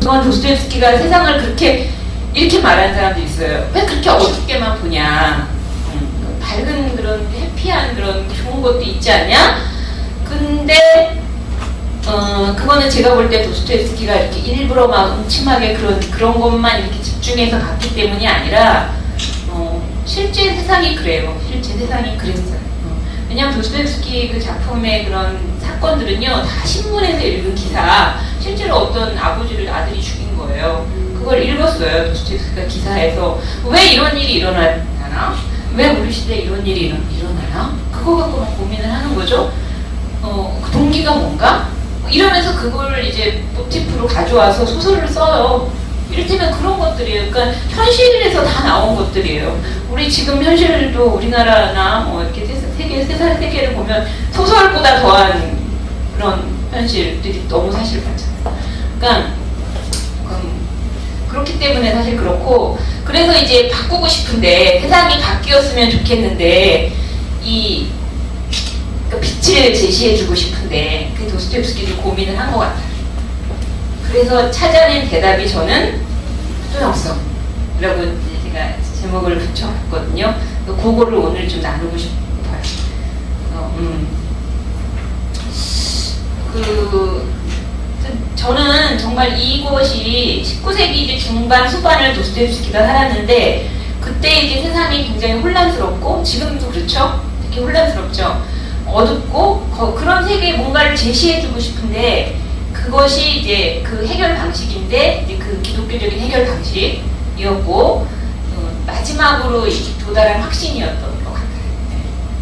그동안 도스토옙스키가 세상을 그렇게 이렇게 말하는 사람도 있어요. 왜 그렇게 어둡게만 보냐? 밝은 그런 해피한 그런 좋은 것도 있지 않냐? 근데 그거는 제가 볼 때 도스토옙스키가 이렇게 일부러 막 음침하게 그런 것만 이렇게 집중해서 봤기 때문이 아니라 실제 세상이 그래요. 실제 세상이 그랬어요. 왜냐하면 도스토옙스키 그 작품의 그런 사건들은요 다 신문에서 읽은 기사, 실제로 어떤 아들이 죽인 거예요. 그걸 읽었어요. 도스토옙스키가 기사에서. 왜 이런 일이 일어나나? 왜 우리 시대에 이런 일이 일어나나? 그거 갖고 막 고민을 하는 거죠. 그 동기가 뭔가? 이러면서 그걸 이제 모티프로 가져와서 소설을 써요. 이를테면 그런 것들이에요. 그러니까 현실에서 다 나온 것들이에요. 우리 지금 현실도 우리나라나 뭐 이렇게 세계를 보면 소설보다 더한 그런 현실들이 너무 사실 많잖아요. 그러니까 그렇기 때문에 사실 그렇고, 그래서 이제 바꾸고 싶은데 세상이 바뀌었으면 좋겠는데 그 빛을 제시해주고 싶은데 그 도스토옙스키도 고민을 한 것 같아요. 그래서 찾아낸 대답이 저는 수도형성이라고 제가 제목을 붙여봤거든요. 그거를 오늘 좀 나누고 싶어요. 저는 정말 이것이 19세기 이제 중반 후반을 도스토옙스키가 살았는데, 그때 이제 세상이 굉장히 혼란스럽고 지금도 그렇죠. 특히 혼란스럽죠. 어둡고 그런 세계에 뭔가를 제시해주고 싶은데, 그것이 이제 그 해결 방식인데 이제 그 기독교적인 해결 방식이었고 마지막으로 도달한 확신이었던 것 같아요.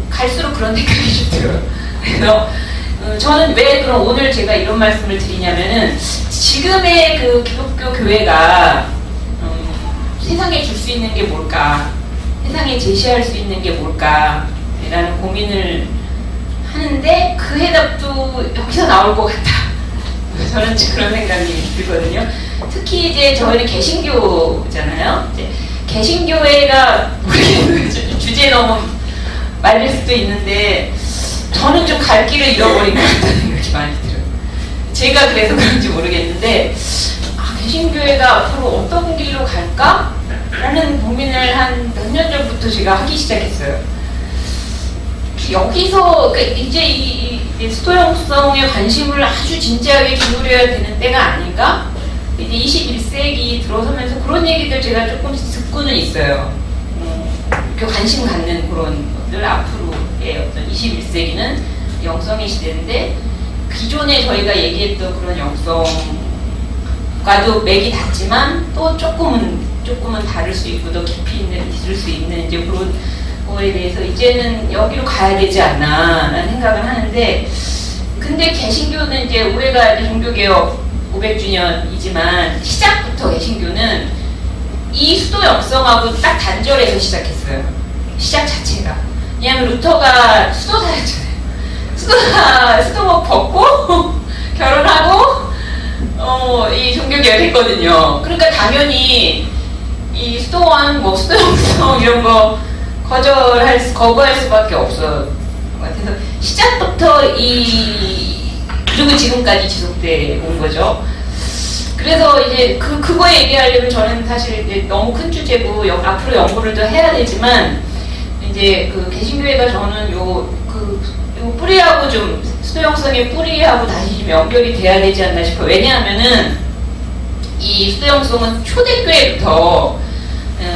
갈수록 그런 생각이 좀 들어요. 그래서 저는 왜 그럼 오늘 제가 이런 말씀을 드리냐면은, 지금의 그 기독교 교회가 세상에 줄 수 있는 게 뭘까, 세상에 제시할 수 있는 게 뭘까 라는 고민을 하는데, 그 해답도 여기서 나올 것 같다. 저는 그런 생각이 들거든요. 특히 이제 저희는 개신교잖아요. 이제 개신교회가 주제 너무 말릴 수도 있는데, 저는 좀 갈 길을 잃어버린 것 같다는 생각이 많이 들어요. 제가 그래서 그런지 모르겠는데, 개신교회가 앞으로 어떤 길로 갈까? 라는 고민을 한 몇 년 전부터 제가 하기 시작했어요. 여기서 이제 이 수도형성에 관심을 아주 진지하게 기울여야 되는 때가 아닌가? 이제 21세기 들어서면서 그런 얘기들 제가 조금씩 듣고는 있어요. 그 관심 갖는 그런 것들, 앞으로의 어떤 21세기는 영성의 시대인데, 기존에 저희가 얘기했던 그런 영성과도 맥이 닿지만 또 조금은 다를 수 있고 더 깊이 있을 수 있는 이제 그런 거에 대해서 이제는 여기로 가야 되지 않나 라는 생각을 하는데, 근데 개신교는 이제 올해가 종교개혁 500주년이지만 시작부터 개신교는 이 수도 영성하고 딱 단절해서 시작했어요. 시작 자체가. 왜냐하면 루터가 수도사였잖아요. 수도복 벗고 결혼하고 이 종교개혁을 했거든요. 그러니까 당연히 이 수도원, 뭐 수도영성 이런 거 거부할 수밖에 없어. 그래서 시작부터 그리고 지금까지 지속돼 온 거죠. 그래서 이제 그거에 얘기하려면 저는 사실 이제 너무 큰 주제고 앞으로 연구를 더 해야 되지만, 이제 그 개신교회가 저는 요 뿌리하고 좀 수도영성의 뿌리하고 다시 좀 연결이 돼야 되지 않나 싶어요. 왜냐하면은 이 수도영성은 초대교회부터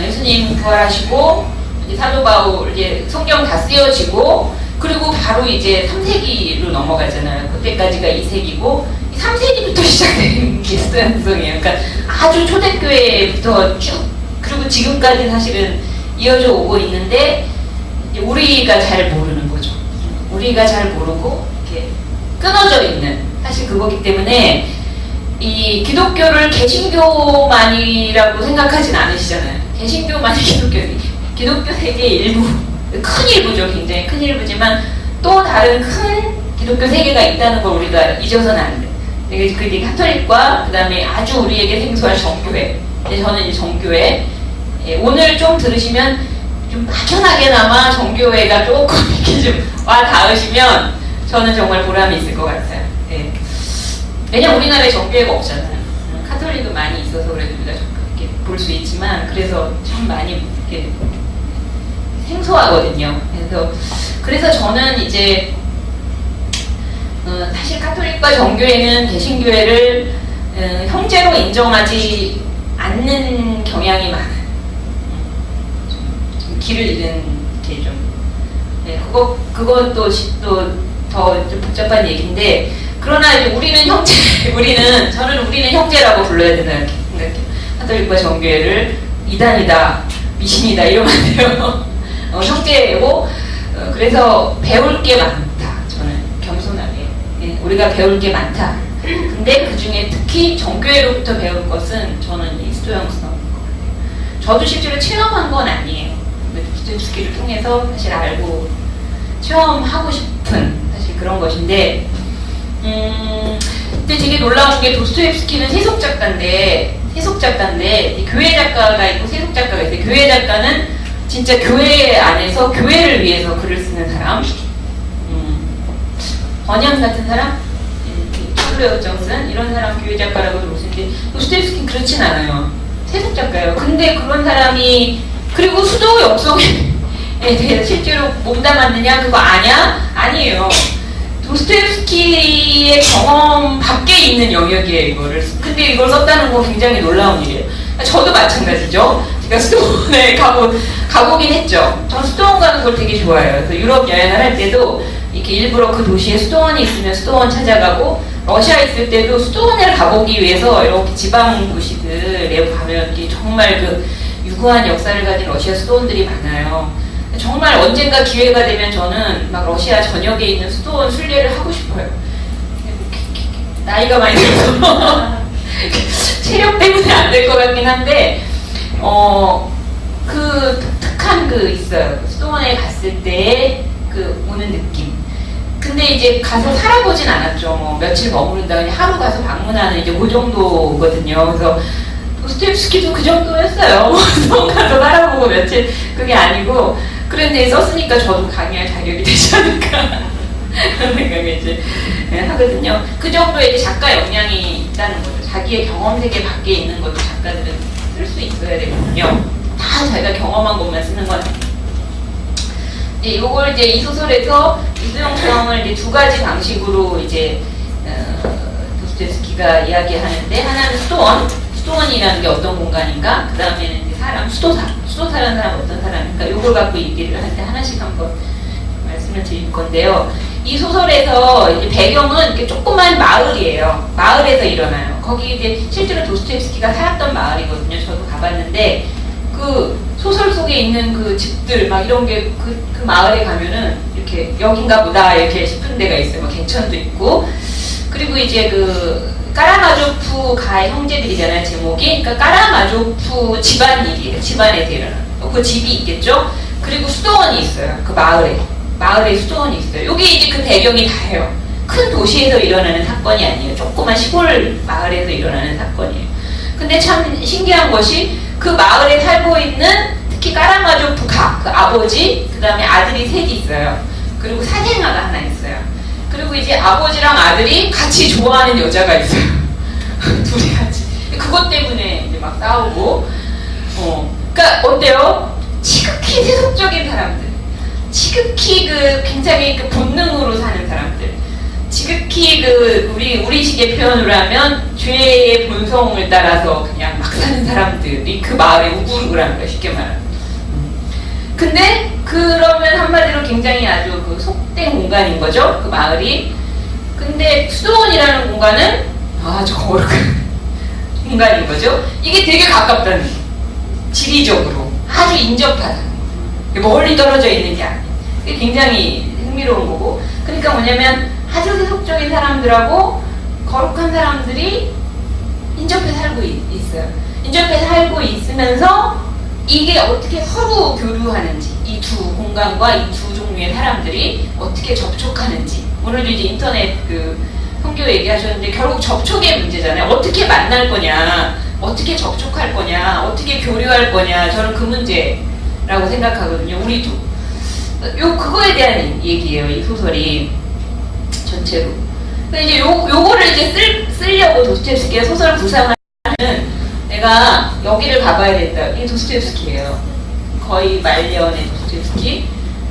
예수님 부활하시고 이제 사도 바울 이제 성경 다 쓰여지고, 그리고 바로 이제 3세기로 넘어가잖아요. 그때까지가 2세기고 3세기부터 시작된 게 수도영성이에요. 그러니까 아주 초대교회부터 쭉, 그리고 지금까지 사실은 이어져 오고 있는데, 이제 우리가 잘 모르는 거죠. 우리가 잘 모르고 이렇게 끊어져 있는 사실 그거기 때문에, 이 기독교를 개신교만이라고 생각하진 않으시잖아요. 개신교만이 기독교 세계의 일부, 큰 일부죠. 굉장히 큰 일부지만 또 다른 큰 기독교 세계가 있다는 걸 우리가 잊어서는 안 돼. 그게 가톨릭과 그 다음에 아주 우리에게 생소한 정교회. 저는 이제 정교회. 오늘 좀 들으시면 좀 막연하게나마 정교회가 조금 이렇게 좀 와 닿으시면 저는 정말 보람이 있을 것 같아요. 왜냐면 우리나라에 정교회가 없잖아요. 카톨릭은 있어서 그래도 우리가 이렇게 볼 수 있지만, 그래서 참 많이 이렇게 생소하거든요. 그래서 저는 이제 사실 카톨릭과 정교회는 개신교회를 형제로 인정하지 않는 경향이 많아요. 좀 길을 잃은 게 좀. 네, 그것도 더 복잡한 얘기인데, 그러나 이제 우리는 형제, 우리는 형제라고 불러야 된다 이렇게 생각해요. 카톨릭과 정교회를 이단이다, 미신이다 이러면 안 돼요. 형제고, 그래서 배울 게 많다. 저는 겸손하게. 네, 우리가 배울 게 많다. 근데 그 중에 특히 정교회로부터 배울 것은 저는 이 수도영성인 것 같아요. 저도 실제로 체험한 건 아니에요. 도스토옙스키를 통해서 사실 알고 체험하고 싶은 사실 그런 것인데, 근데 되게 놀라운 게 도스토옙스키는 세속 작가인데 교회 작가가 있고 세속 작가가 있어요. 교회 작가는 진짜 교회 안에서 교회를 위해서 글을 쓰는 사람, 번영 같은 사람, 폴로 정슨 이런 사람 교회 작가라고 들었는데 도스토옙스키는 그렇진 않아요. 세속 작가예요. 근데 그런 사람이 그리고 수도 역성에 대해서 실제로 몸담았느냐 그거 아냐? 아니에요. 도스토옙스키의 경험 밖에 있는 영역이에요, 이거를. 근데 이걸 썼다는 건 굉장히 놀라운 일이에요. 저도 마찬가지죠. 제가 수도원에 가보긴 했죠. 전 수도원 가는 걸 되게 좋아해요. 그래서 유럽 여행을 할 때도 이렇게 일부러 그 도시에 수도원이 있으면 수도원 찾아가고, 러시아 있을 때도 수도원을 가보기 위해서 이렇게 지방 도시들에 가면 정말 그 유구한 역사를 가진 러시아 수도원들이 많아요. 정말 언젠가 기회가 되면 저는 막 러시아 전역에 있는 수도원 순례를 하고 싶어요. 나이가 많이 들어서 체력 때문에 안 될 것 같긴 한데, 그 독특한 그 있어요. 수도원에 갔을 때 그 오는 느낌. 근데 이제 가서 살아보진 않았죠. 뭐 며칠 머무른다, 그냥 하루 가서 방문하는 이제 그 정도거든요. 그래서 도스토옙스키도 그 정도였어요. 수도원 가서 살아보고 며칠, 그게 아니고. 그런데 썼으니까 저도 강의할 자격이 되지 않을까 그런 생각을 이제 하거든요. 그 정도의 작가 역량이 있다는 거죠. 자기의 경험 세계 밖에 있는 것도 작가들은 쓸 수 있어야 되거든요. 다 자기가 경험한 것만 쓰는 건 아니에요. 요걸 이제 이 소설에서 이수영성을 이제 두 가지 방식으로 이제 도스토옙스키가 이야기하는데, 하나는 수도원이라는 게 어떤 공간인가, 그 다음에는 이제 사람, 수도사라는 사람 어떤 사람인가, 요걸 갖고 얘기를 할 때 하나씩 한번 말씀을 드릴 건데요. 이 소설에서 이제 배경은 이렇게 조그만 마을이에요. 마을에서 일어나요. 거기 이제 실제로 도스토옙스키가 살았던 마을이거든요. 저도 가봤는데, 그 소설 속에 있는 그 집들 막 이런 게 그 마을에 가면은 이렇게 여긴가 보다 이렇게 싶은 데가 있어요. 뭐 개천도 있고, 그리고 이제 그 까라마조프 가의 형제들이잖아요, 제목이. 그러니까 까라마조프 집안일이에요. 집안에서 일어나는. 그 집이 있겠죠? 그리고 수도원이 있어요. 그 마을에 수도원이 있어요. 요게 이제 그 배경이 다예요. 큰 도시에서 일어나는 사건이 아니에요. 조그만 시골 마을에서 일어나는 사건이에요. 근데 참 신기한 것이 그 마을에 살고 있는 특히 까라마조프 가, 그 아버지, 그 다음에 아들이 셋이 있어요. 그리고 사생아가 하나 있어요. 그리고 이제 아버지랑 아들이 같이 좋아하는 여자가 있어요. 둘이 같이. 그것 때문에 이제 막 싸우고, 그러니까 어때요? 지극히 세속적인 사람들, 지극히 그 굉장히 그 본능으로 사는 사람들, 지극히 그 우리식의 표현으로 하면 죄의 본성을 따라서 그냥 막 사는 사람들이 그 마을에 우글우글한 거예요, 쉽게 말하면. 근데 그러면 한마디로 굉장히 아주 그 속된 공간인 거죠, 그 마을이. 근데 수도원이라는 공간은 아주 거룩한 공간인 거죠. 이게 되게 가깝다는 거예요. 지리적으로 아주 인접하다. 멀리 떨어져 있는 게 아니에요. 이게 굉장히 흥미로운 거고. 그러니까 뭐냐면 아주 세속적인 사람들하고 거룩한 사람들이 인접해 살고 있어요. 인접해 살고 있으면서 이게 어떻게 서로 교류하는지, 이 두 공간과 이 두 종류의 사람들이 어떻게 접촉하는지. 오늘도 이제 인터넷 그 선교 얘기하셨는데 결국 접촉의 문제잖아요. 어떻게 만날 거냐, 어떻게 접촉할 거냐, 어떻게 교류할 거냐. 저는 그 문제라고 생각하거든요. 우리도 그거에 대한 얘기예요, 이 소설이 전체로. 근데 이제 요거를 이제 쓰려고 도스토옙스키가 소설 구상하는 내가 여기를 가봐야 된다. 이게 도스토옙스키예요. 거의 말년의 도스토옙스키.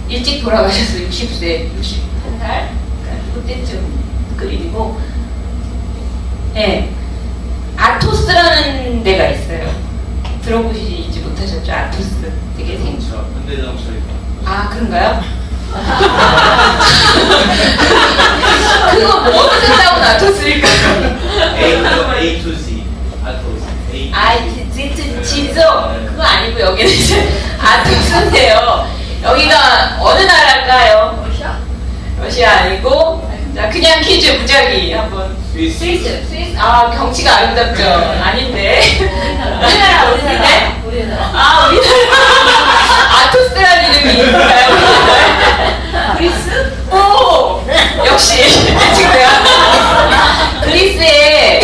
일찍 돌아가셔서 60세, 61살. 그러니까 그때쯤 그림이고, 네. 아토스라는 데가 있어요. 들어보시지 못하셨죠? 아토스. 되게 아, 그런가요? 그거 뭐로 쓴다고 아토스일까요? A to Z. 지죠? 그거 아니고 여기는 이제 아토스인데요. 여기가 어느 나라일까요? 러시아 아니고, 자, 그냥 퀴즈 무작위 한번. 스위스. 아, 경치가 아름답죠? 아닌데. 우리나라. 아, 우리나라. 아토스라는 이름이 있을까요? 그리스? 오! 역시. 지금 내가. 그리스에,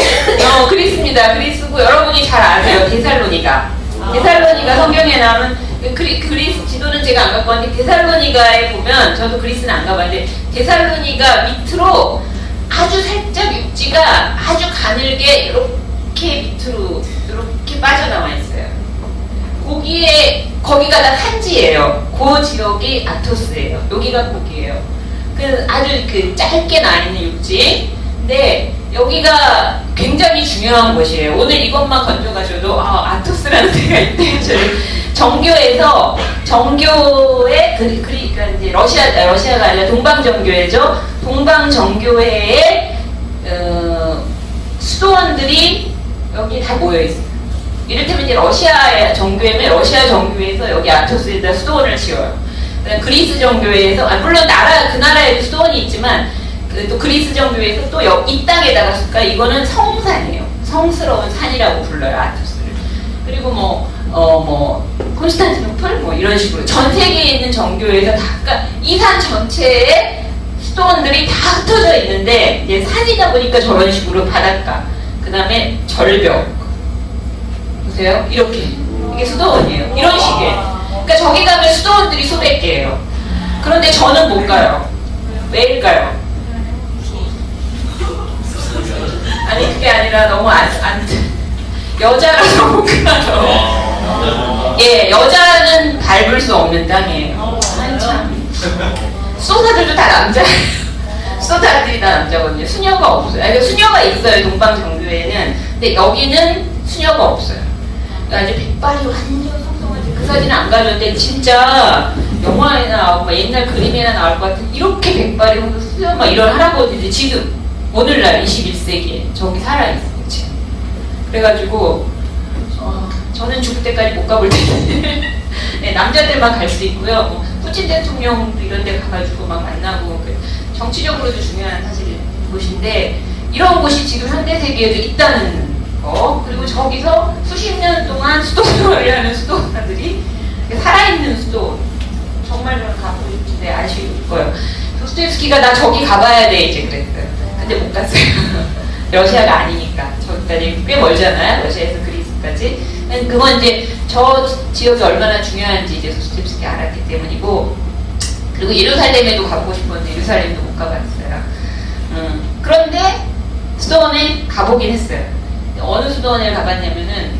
그리스입니다. 그리스고 여러분이 잘 아세요. 데살로니가. 데살로니가 성경에 나오는 그리스 지도는 제가 안 갖고 왔는데 데살로니가에 보면 저도 그리스는 안 가봤는데 데살로니가 밑으로 아주 살짝 육지가 아주 가늘게 이렇게 밑으로 이렇게 빠져나와 있어요. 거기가 다 산지예요. 그 지역이 아토스예요. 여기가 거기예요. 그 아주 그 짧게 나 있는 육지. 근데 여기가 굉장히 중요한 곳이에요. 오늘 이것만 건져가셔도 아토스라는 데가 있대요. 정교회 그러니까 이제 러시아가 아니라 동방정교회죠. 동방정교회의 수도원들이 여기 다 모여 있어요. 이를테면 이제 러시아 정교회면 러시아 정교회에서 여기 아토스에다 수도원을 지어요. 그리스 정교회에서 물론 그 나라에도 수도원이 있지만 또 그리스 정교회에서 또 이 땅에다가 그러니까 이거는 성산이에요. 성스러운 산이라고 불러요, 아토스를. 그리고 콘스탄티노플 이런 식으로 전 세계에 있는 정교회에서 이 산 전체에 수도원들이 다 흩어져 있는데 이제 산이다 보니까 저런 식으로 바닷가, 그 다음에 절벽 보세요. 이렇게 이게 수도원이에요. 이런 식이에요. 그러니까 저기 가면 수도원들이 수백 개예요. 그런데 저는 못 가요. 왜일까요? 아니 그게 아니라 너무 여자라서 못 가요. 예, 여자는 밟을 수 없는 땅이에요. 참. 수도사들도 다 남자예요. 수도사들이 다 남자거든요. 수녀가 없어요. 그러니까 수녀가 있어요, 동방정교회는. 근데 여기는 수녀가 없어요. 그러니까 이제 백발이 완전 성성하지. 그 사진은 안 가졌는데 진짜 영화에 나오고 옛날 그림에나 나올 것 같은 이렇게 백발이 수녀 이런 할아버지들이 지금 오늘날 21세기에 저기 살아있어요. 지금. 그래가지고 저는 죽을 때까지 못 가볼 텐데 네, 남자들만 갈 수 있고요. 푸틴 대통령도 이런 데 가가지고 막 만나고 정치적으로도 중요한 사실 곳인데 이런 곳이 지금 현대세계에도 있다는 거. 그리고 저기서 수십 년 동안 수도생활을 하는 수도사들이 살아있는 수도. 정말 저는 가고 싶은데 아쉬울 도스토옙스키가 나 저기 가봐야 돼 이제 그랬어요. 근데 못 갔어요. 러시아가 아니니까. 저기까지 꽤 멀잖아요. 러시아에서 그리스까지. 그건 이제 저 지역이 얼마나 중요한지 이제 도스토옙스키 알았기 때문이고, 그리고 예루살렘에도 가보고 싶었는데 예루살렘도 못 가봤어요. 그런데 수도원에 가보긴 했어요. 어느 수도원에 가봤냐면은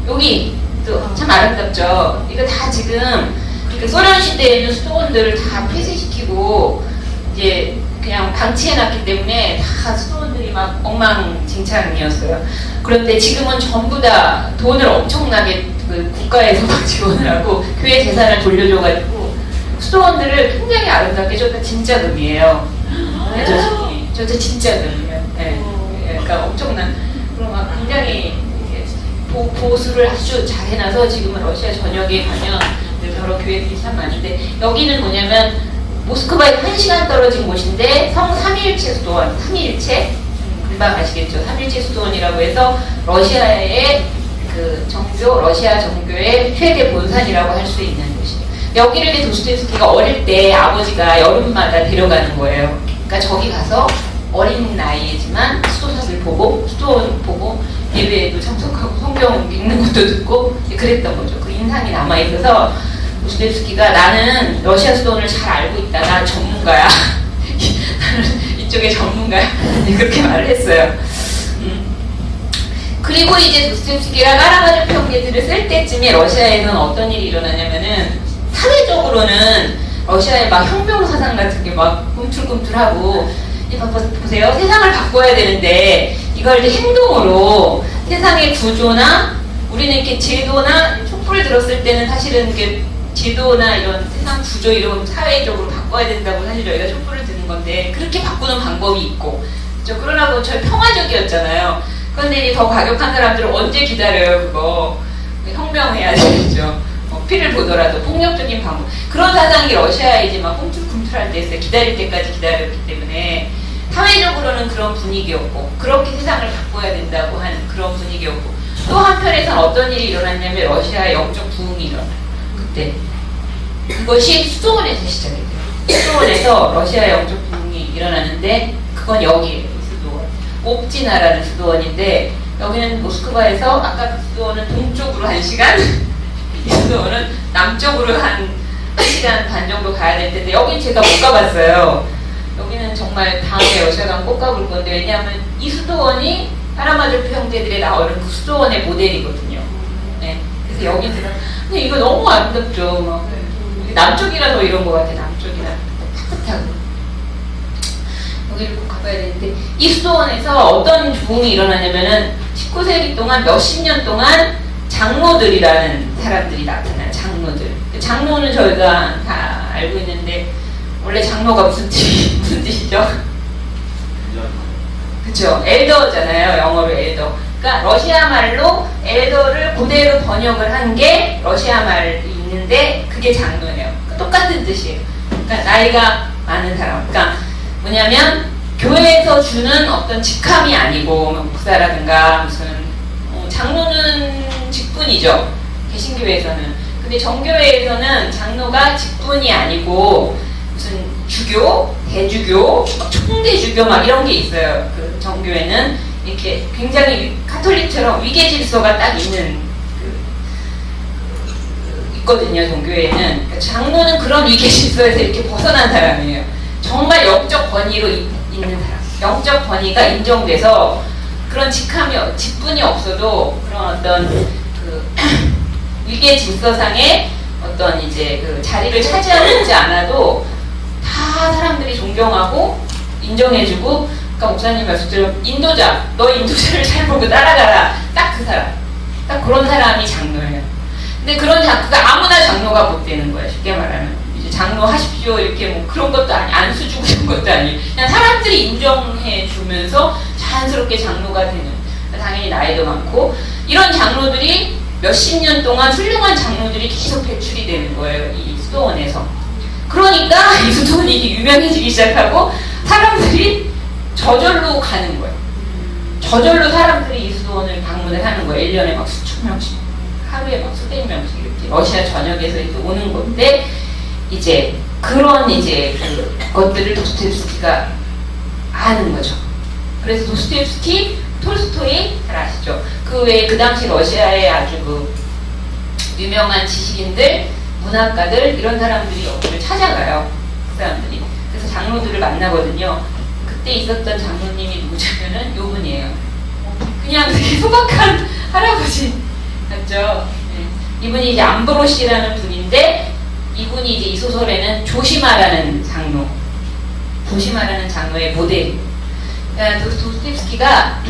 여기 또 참 아름답죠. 이거 다 지금 소련 시대에는 수도원들을 다 폐쇄시키고 이제 그냥 방치해놨기 때문에 다 수도원들이 막 엉망진창이었어요. 그런데 지금은 전부 다 돈을 엄청나게 국가에서 막 지원을 하고 교회 재산을 돌려줘가지고 수도원들을 굉장히 아름답게 줬다. 진짜 금이에요. 네, 저 진짜 금이에요. 네. 그러니까 엄청난 그런 막 굉장히 보수를 아주 잘 해놔서 지금은 러시아 전역에 가면 여러 교회들이 참 많은데 여기는 뭐냐면 모스크바에 1시간 떨어진 곳인데 성 3일체 수도원, 3일체 금방 아시겠죠? 3일체 수도원이라고 해서 러시아의 러시아 정교의 최대 본산이라고 할 수 있는 곳이에요. 여기를 도스토옙스키가 어릴 때 아버지가 여름마다 데려가는 거예요. 그러니까 저기 가서 어린 나이이지만 수도사들 보고 수도원 보고 예배에도 참석하고 성경 읽는 것도 듣고 그랬던 거죠. 그 인상이 남아있어서 도스토옙스키가 나는 러시아 수도원을 잘 알고 있다. 나 전문가야. 나는 이쪽의 전문가야. 그렇게 말을 했어요. 그리고 이제 도스토옙스키가 까라마조프 형제들을 쓸 때쯤에 러시아에서는 어떤 일이 일어나냐면은 사회적으로는 러시아의 막 혁명 사상 같은 게 막 꿈틀꿈틀하고 보세요. 세상을 바꿔야 되는데 이걸 이제 행동으로 세상의 구조나 우리는 이렇게 제도나 촛불을 들었을 때는 사실은 이게 제도나 이런 세상 구조 이런 사회적으로 바꿔야 된다고 사실 저희가 촛불을 드는 건데 그렇게 바꾸는 방법이 있고 그러나 뭐 저희 평화적이었잖아요. 그런데 이제 더 과격한 사람들은 언제 기다려요 그거 혁명해야 되겠죠. 피를 보더라도 폭력적인 방법 그런 사상이 러시아에 이제 막 꿈틀꿈틀할 때 있어요. 기다릴 때까지 기다렸기 때문에 사회적으로는 그런 분위기였고 그렇게 세상을 바꿔야 된다고 하는 그런 분위기였고 또 한편에서는 어떤 일이 일어났냐면 러시아의 영적 부흥이 일어나요. 그때 그것이 수도원에서 시작이 돼요. 수도원에서 러시아의 영적 부흥이 일어나는데 그건 여기에요. 수도원 옵지나라는 수도원인데 여기는 모스크바에서 아까 그 수도원은 동쪽으로 1시간 이 수도원은 남쪽으로 한 1시간 반 정도 가야 될 텐데 여긴 제가 못 가봤어요. 여기는 정말 다음에 러시아 가면 꼭 가볼 건데 왜냐하면 이 수도원이 까라마조프 형제들이 나오는 그 수도원의 모델이거든요. 네. 그래서 여기 들어. 근데 이거 너무 아름답죠. 막. 남쪽이라 더 이런 것 같아. 남쪽이라 따뜻하고. 여기를 꼭 가봐야 되는데 이 수도원에서 어떤 부흥이 일어나냐면은 19세기 동안 몇십 년 동안 장로들이라는 사람들이 나타나요. 장로들. 장로는 저희가 다 알고 있는데 원래 장로가 무슨 뜻이죠? 그쵸. 엘더잖아요. 영어로 엘더. 그러니까 러시아 말로 엘더를 그대로 번역을 한 게 러시아 말이 있는데 그게 장로예요. 똑같은 뜻이에요. 그러니까 나이가 많은 사람. 그러니까 뭐냐면 교회에서 주는 어떤 직함이 아니고 목사라든가 무슨 장로는 직분이죠. 개신교에서는. 근데 정교회에서는 장로가 직분이 아니고 무슨 주교, 대주교, 총대주교 막 이런 게 있어요. 그 정교회는 이렇게 굉장히 카톨릭처럼 위계 질서가 딱 있는 있거든요. 정교회에는 그러니까 장로는 그런 위계 질서에서 이렇게 벗어난 사람이에요. 정말 영적 권위로 있는 사람. 영적 권위가 인정돼서 그런 직분이 없어도 그런 어떤 그 위계 질서상의 어떤 이제 그 자리를 차지하고 있지 않아도 다 사람들이 존경하고 인정해주고 아까 목사님 말씀처럼 인도자 너 인도자를 잘 보고 따라가라 딱 그 사람 딱 그런 사람이 장로예요. 근데 그가 아무나 장로가 못 되는 거예요. 쉽게 말하면 이제 장로 하십시오 이렇게 뭐 그런 것도 아니 안수 주고 이런 것도 아니에요. 그냥 사람들이 인정해 주면서 자연스럽게 장로가 되는 당연히 나이도 많고 이런 장로들이 몇십 년 동안 훌륭한 장로들이 계속 배출이 되는 거예요. 이 수도원에서. 그러니까 이 수도원이 유명해지기 시작하고 사람들이 저절로 가는 거예요. 저절로 사람들이 이 수도원을 방문을 하는 거예요. 1년에 막 수천 명씩, 하루에 막 수백 명씩 이렇게 러시아 전역에서 이렇게 오는 건데 이제 그런 이제 것들을 도스토옙스키가 아는 거죠. 그래서 도스토옙스키, 톨스토이 잘 아시죠? 그 외에 그 당시 러시아의 아주 그 유명한 지식인들, 문학가들 이런 사람들이 여기를 찾아가요. 그 사람들이. 그래서 장로들을 만나거든요. 그때 있었던 장로님이 누구냐면은 요 분이에요. 그냥 되게 소박한 할아버지 같죠? 네. 이분이 이제 암브로시라는 분인데 이분이 이제 이 소설에는 조시마라는 장로, 조시마라는 장로의 모델이에요. 그러니까 도스토옙스키가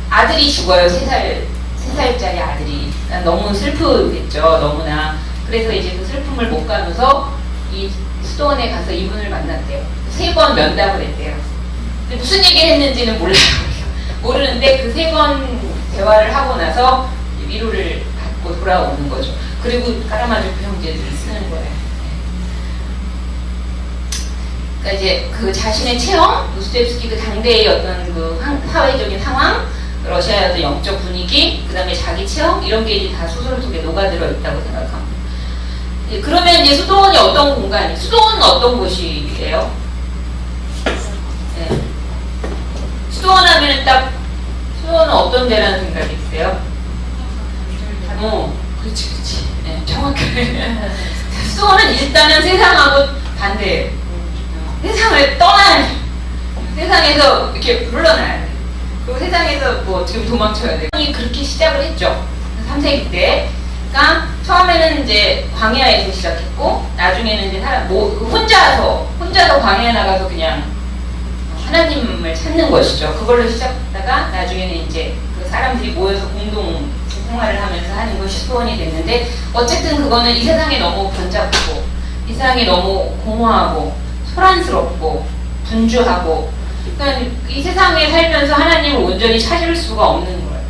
아들이 죽어요. 3살짜리 아들이. 너무 슬프겠죠. 너무나. 그래서 이제 그 슬픔을 못 가면서 이 수도원에 가서 이분을 만났대요. 3번 면담을 했대요. 근데 무슨 얘기를 했는지는 몰라요. 모르는데 그 3번 대화를 하고 나서 위로를 받고 돌아오는 거죠. 그리고 까라마조프 형제들을 쓰는 거예요. 그러니까 이제 그 자신의 체험, 도스토옙스키 그 당대의 어떤 그 사회적인 상황, 러시아의 어떤 영적 분위기, 그 다음에 자기 체험 이런 게 이제 다 소설 속에 녹아들어 있다고 생각합니다. 그러면 이제 수도원이 어떤 공간이? 수도원은 어떤 곳이에요? 네. 수도원 하면은 딱 수도원은 어떤 데라는 생각이 있어요? 그렇지. 네, 정확하게. 수도원은 일단은 세상하고 반대예요. 세상을 떠나야 돼. 세상에서 이렇게 물러나야 돼. 그리고 세상에서 뭐 어떻게 도망쳐야 돼. 그렇게 시작을 했죠. 3세기 때. 그러니까 처음에는 이제 광야에서 시작했고 나중에는 이제 사람 뭐 혼자서 광야에 나가서 그냥 하나님을 찾는 것이죠. 그걸로 시작했다가 나중에는 이제 그 사람들이 모여서 공동 생활을 하면서 하는 것이 수원이 됐는데 어쨌든 그거는 이 세상에 너무 번잡하고 이 세상에 너무 공허하고 소란스럽고 분주하고 그러니까 이 세상에 살면서 하나님을 온전히 찾을 수가 없는 거예요.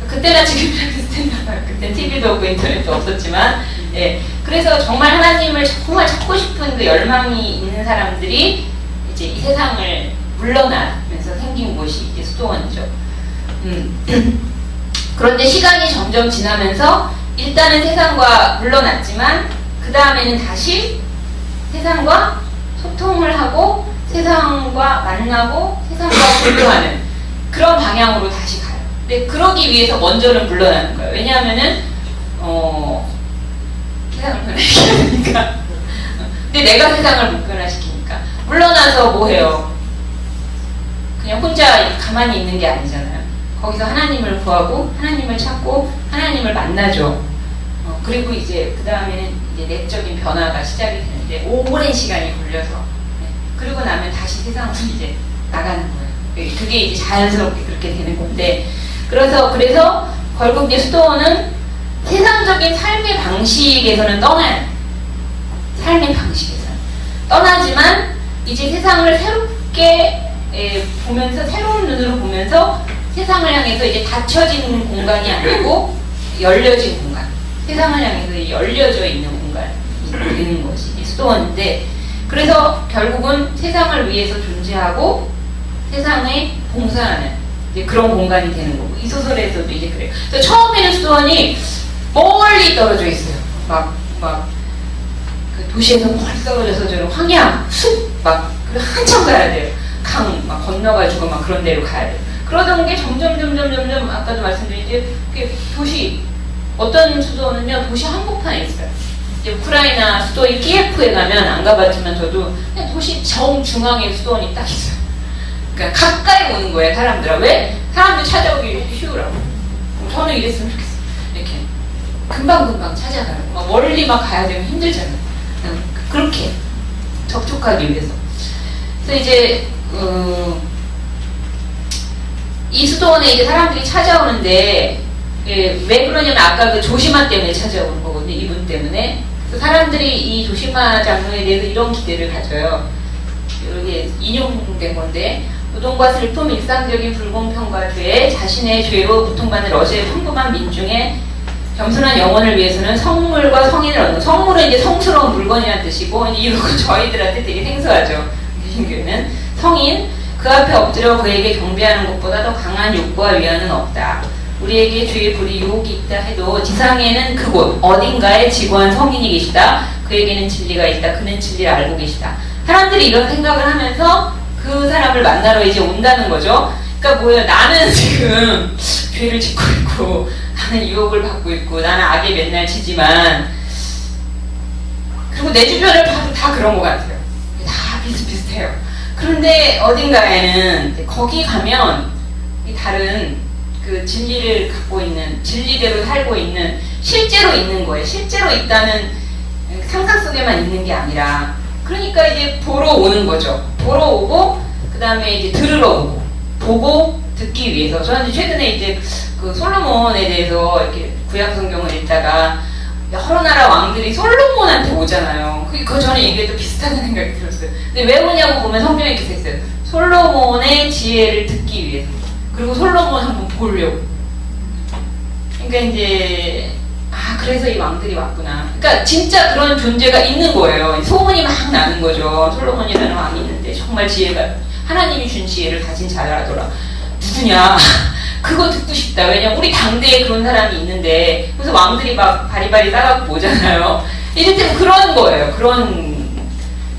그때나 지금이랑 비슷했나 그때 TV도 없고 인터넷도 없었지만 예. 그래서 정말 하나님을 정말 찾고 싶은 그 열망이 있는 사람들이 이제 이 세상을 물러나면서 생긴 곳이 이제 수도원이죠. 그런데 시간이 점점 지나면서 일단은 세상과 물러났지만 그 다음에는 다시 세상과 소통을 하고 세상과 만나고 세상과 공유하는 그런 방향으로 다시 가요. 근데 그러기 위해서 먼저는 물러나는 거예요. 왜냐하면은 세상을 변화시키니까. 근데 내가 세상을 못 변화시키니까 물러나서 뭐 해요? 그냥 혼자 가만히 있는 게 아니잖아요. 거기서 하나님을 구하고 하나님을 찾고 하나님을 만나죠. 그리고 이제 그 다음에는 이제 내적인 변화가 시작이 되는데 오랜 시간이 걸려서 그리고 나면 다시 세상으로 이제 나가는 거예요. 그게 이제 자연스럽게 그렇게 되는 건데 그래서 결국 이제 수도원은 세상적인 삶의 방식에서는 떠나요. 삶의 방식에서는 떠나지만 이제 세상을 새롭게 보면서 새로운 눈으로 보면서 세상을 향해서 이제 닫혀진 공간이 아니고 열려진 공간, 세상을 향해서 열려져 있는 공간이 되는 것이 수도원인데 그래서 결국은 세상을 위해서 존재하고 세상에 봉사하는 이제 그런 공간이 되는 거고 이 소설에서도 이제 그래요. 그래서 처음에는 수도원이 멀리 떨어져 있어요. 그 도시에서 멀리 떨어져서 저는 황야, 숲 한참 가야 돼요. 강 막 건너가지고 막 그런 데로 가야 돼요. 그러던 게 점점 아까도 말씀드린 이제 도시 어떤 수도는요 도시 한복판에 있어요. 이제 우크라이나 수도인 키예프에 가면 안 가봤지만 저도 그냥 도시 정중앙에 수도원이 딱 있어요. 그러니까 가까이 오는 거예요 사람들아. 왜? 사람들 찾아오기 쉬우라고. 저는 이랬으면 좋겠어요. 이렇게 금방 찾아가라고. 막 멀리 막 가야 되면 힘들잖아요. 그렇게 접촉하기 위해서. 그래서 이제 이 수도원에 이제 사람들이 찾아오는데 왜 그러냐면 아까 그 조심화 때문에 찾아오는 거거든요. 이분 때문에. 그래서 사람들이 이 조심화 장로에 대해서 이런 기대를 가져요. 이게 인용된 건데 노동과 슬픔, 일상적인 불공평과 죄, 자신의 죄로 고통받는 러시아의 평범한 민중의 겸손한 영혼을 위해서는 성물과 성인을 얻는 성물은 이제 성스러운 물건이라는 뜻이고 이거 저희들한테 되게 생소하죠. 개신교는 성인 그 앞에 엎드려 그에게 경배하는 것보다 더 강한 욕구와 위안은 없다. 우리에게 주의 불이 유혹이 있다 해도 지상에는 그곳 어딘가에 지고한 성인이 계시다. 그에게는 진리가 있다. 그는 진리를 알고 계시다. 사람들이 이런 생각을 하면서 그 사람을 만나러 이제 온다는 거죠. 그러니까 뭐예요? 나는 지금 죄를 짓고 있고 나는 유혹을 받고 있고 나는 악에 맨날 지지만 그리고 내 주변을 봐도 다 그런 것 같아요. 다 비슷비슷해요. 그런데 어딘가에는 거기 가면 이 다른 그 진리를 갖고 있는 진리대로 살고 있는 실제로 있는 거예요. 실제로 있다는 상상 속에만 있는 게 아니라 그러니까 이제 보러 오는 거죠. 보러 오고 그 다음에 이제 들으러 오고 보고 듣기 위해서 저는 최근에 이제 그 솔로몬에 대해서 이렇게 구약 성경을 읽다가 여러 나라 왕들이 솔로몬한테 오잖아요. 그 전에 얘기해도 비슷하다는 생각이 들었어요. 근데 왜 오냐고 보면 성경에 이렇게 써있어요. 솔로몬의 지혜를 듣기 위해서. 그리고 솔로몬 한번 보려고. 그러니까 이제 그래서 이 왕들이 왔구나. 그러니까 진짜 그런 존재가 있는 거예요. 소문이 막 나는 거죠. 솔로몬이라는 왕이 있는데 정말 지혜가 하나님이 준 지혜를 가진 자라더라. 누구냐? 그거 듣고 싶다. 왜냐면 우리 당대에 그런 사람이 있는데 그래서 왕들이 막 바리바리 싸갖고 오잖아요. 이를테면 그런 거예요. 그런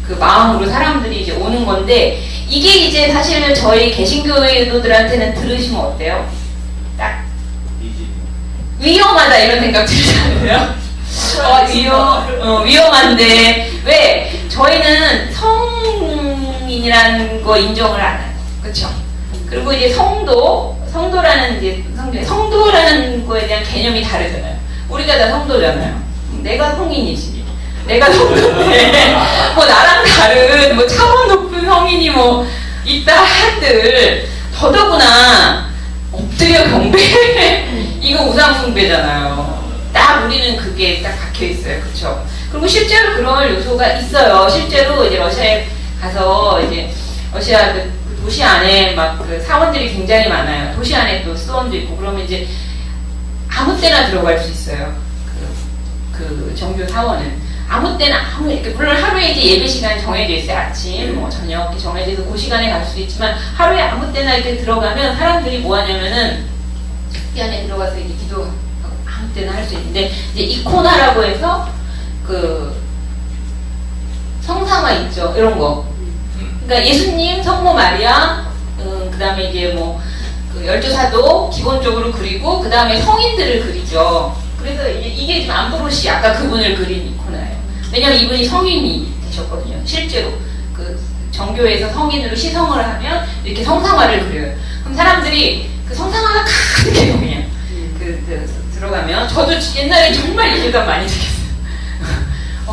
그 마음으로 사람들이 이제 오는 건데 이게 이제 사실 저희 개신교도들한테는 들으시면 어때요? 딱 위험하다 이런 생각 들지 않으세요? 위험한데 왜? 저희는 성인이라는 거 인정을 안 해요. 그쵸? 그리고 이제 성도라는 거에 대한 개념이 다르잖아요. 우리가 다 성도잖아요. 내가 성인이지. 내가 성도인데, 뭐 나랑 다른, 뭐 차원 높은 성인이 뭐 있다 한들, 더더구나, 엎드려 경배. 이거 우상숭배잖아요. 딱 우리는 그게 딱 박혀 있어요. 그쵸? 그리고 실제로 그런 요소가 있어요. 실제로 이제 러시아에 가서 이제 러시아 그 도시 안에 막 그 사원들이 굉장히 많아요. 도시 안에 또 수원도 있고 그러면 이제 아무 때나 들어갈 수 있어요. 그 정교 사원은 아무 때나 이렇게 물론 하루에 이제 예배 시간이 정해져 있어요. 아침, 뭐 저녁 이렇게 정해져 그 시간에 갈 수도 있지만 하루에 아무 때나 이렇게 들어가면 사람들이 뭐 하냐면은 이 안에 들어가서 이제 기도하고 아무 때나 할 수 있는데 이제 이코나라고 해서 그 성상화 있죠. 이런 거. 그러니까 예수님, 성모 마리아, 그 다음에 이제 뭐, 그 열두사도 기본적으로 그리고, 그 다음에 성인들을 그리죠. 그래서 이게 지금 암브로시, 아까 그분을 그린 이코나예요. 왜냐면 이분이 성인이 되셨거든요. 실제로. 그 정교에서 성인으로 시성을 하면 이렇게 성상화를 그려요. 그럼 사람들이 그 성상화가 가득해요, 그냥. 들어가면. 저도 옛날에 정말 이해가 많이 되겠어요.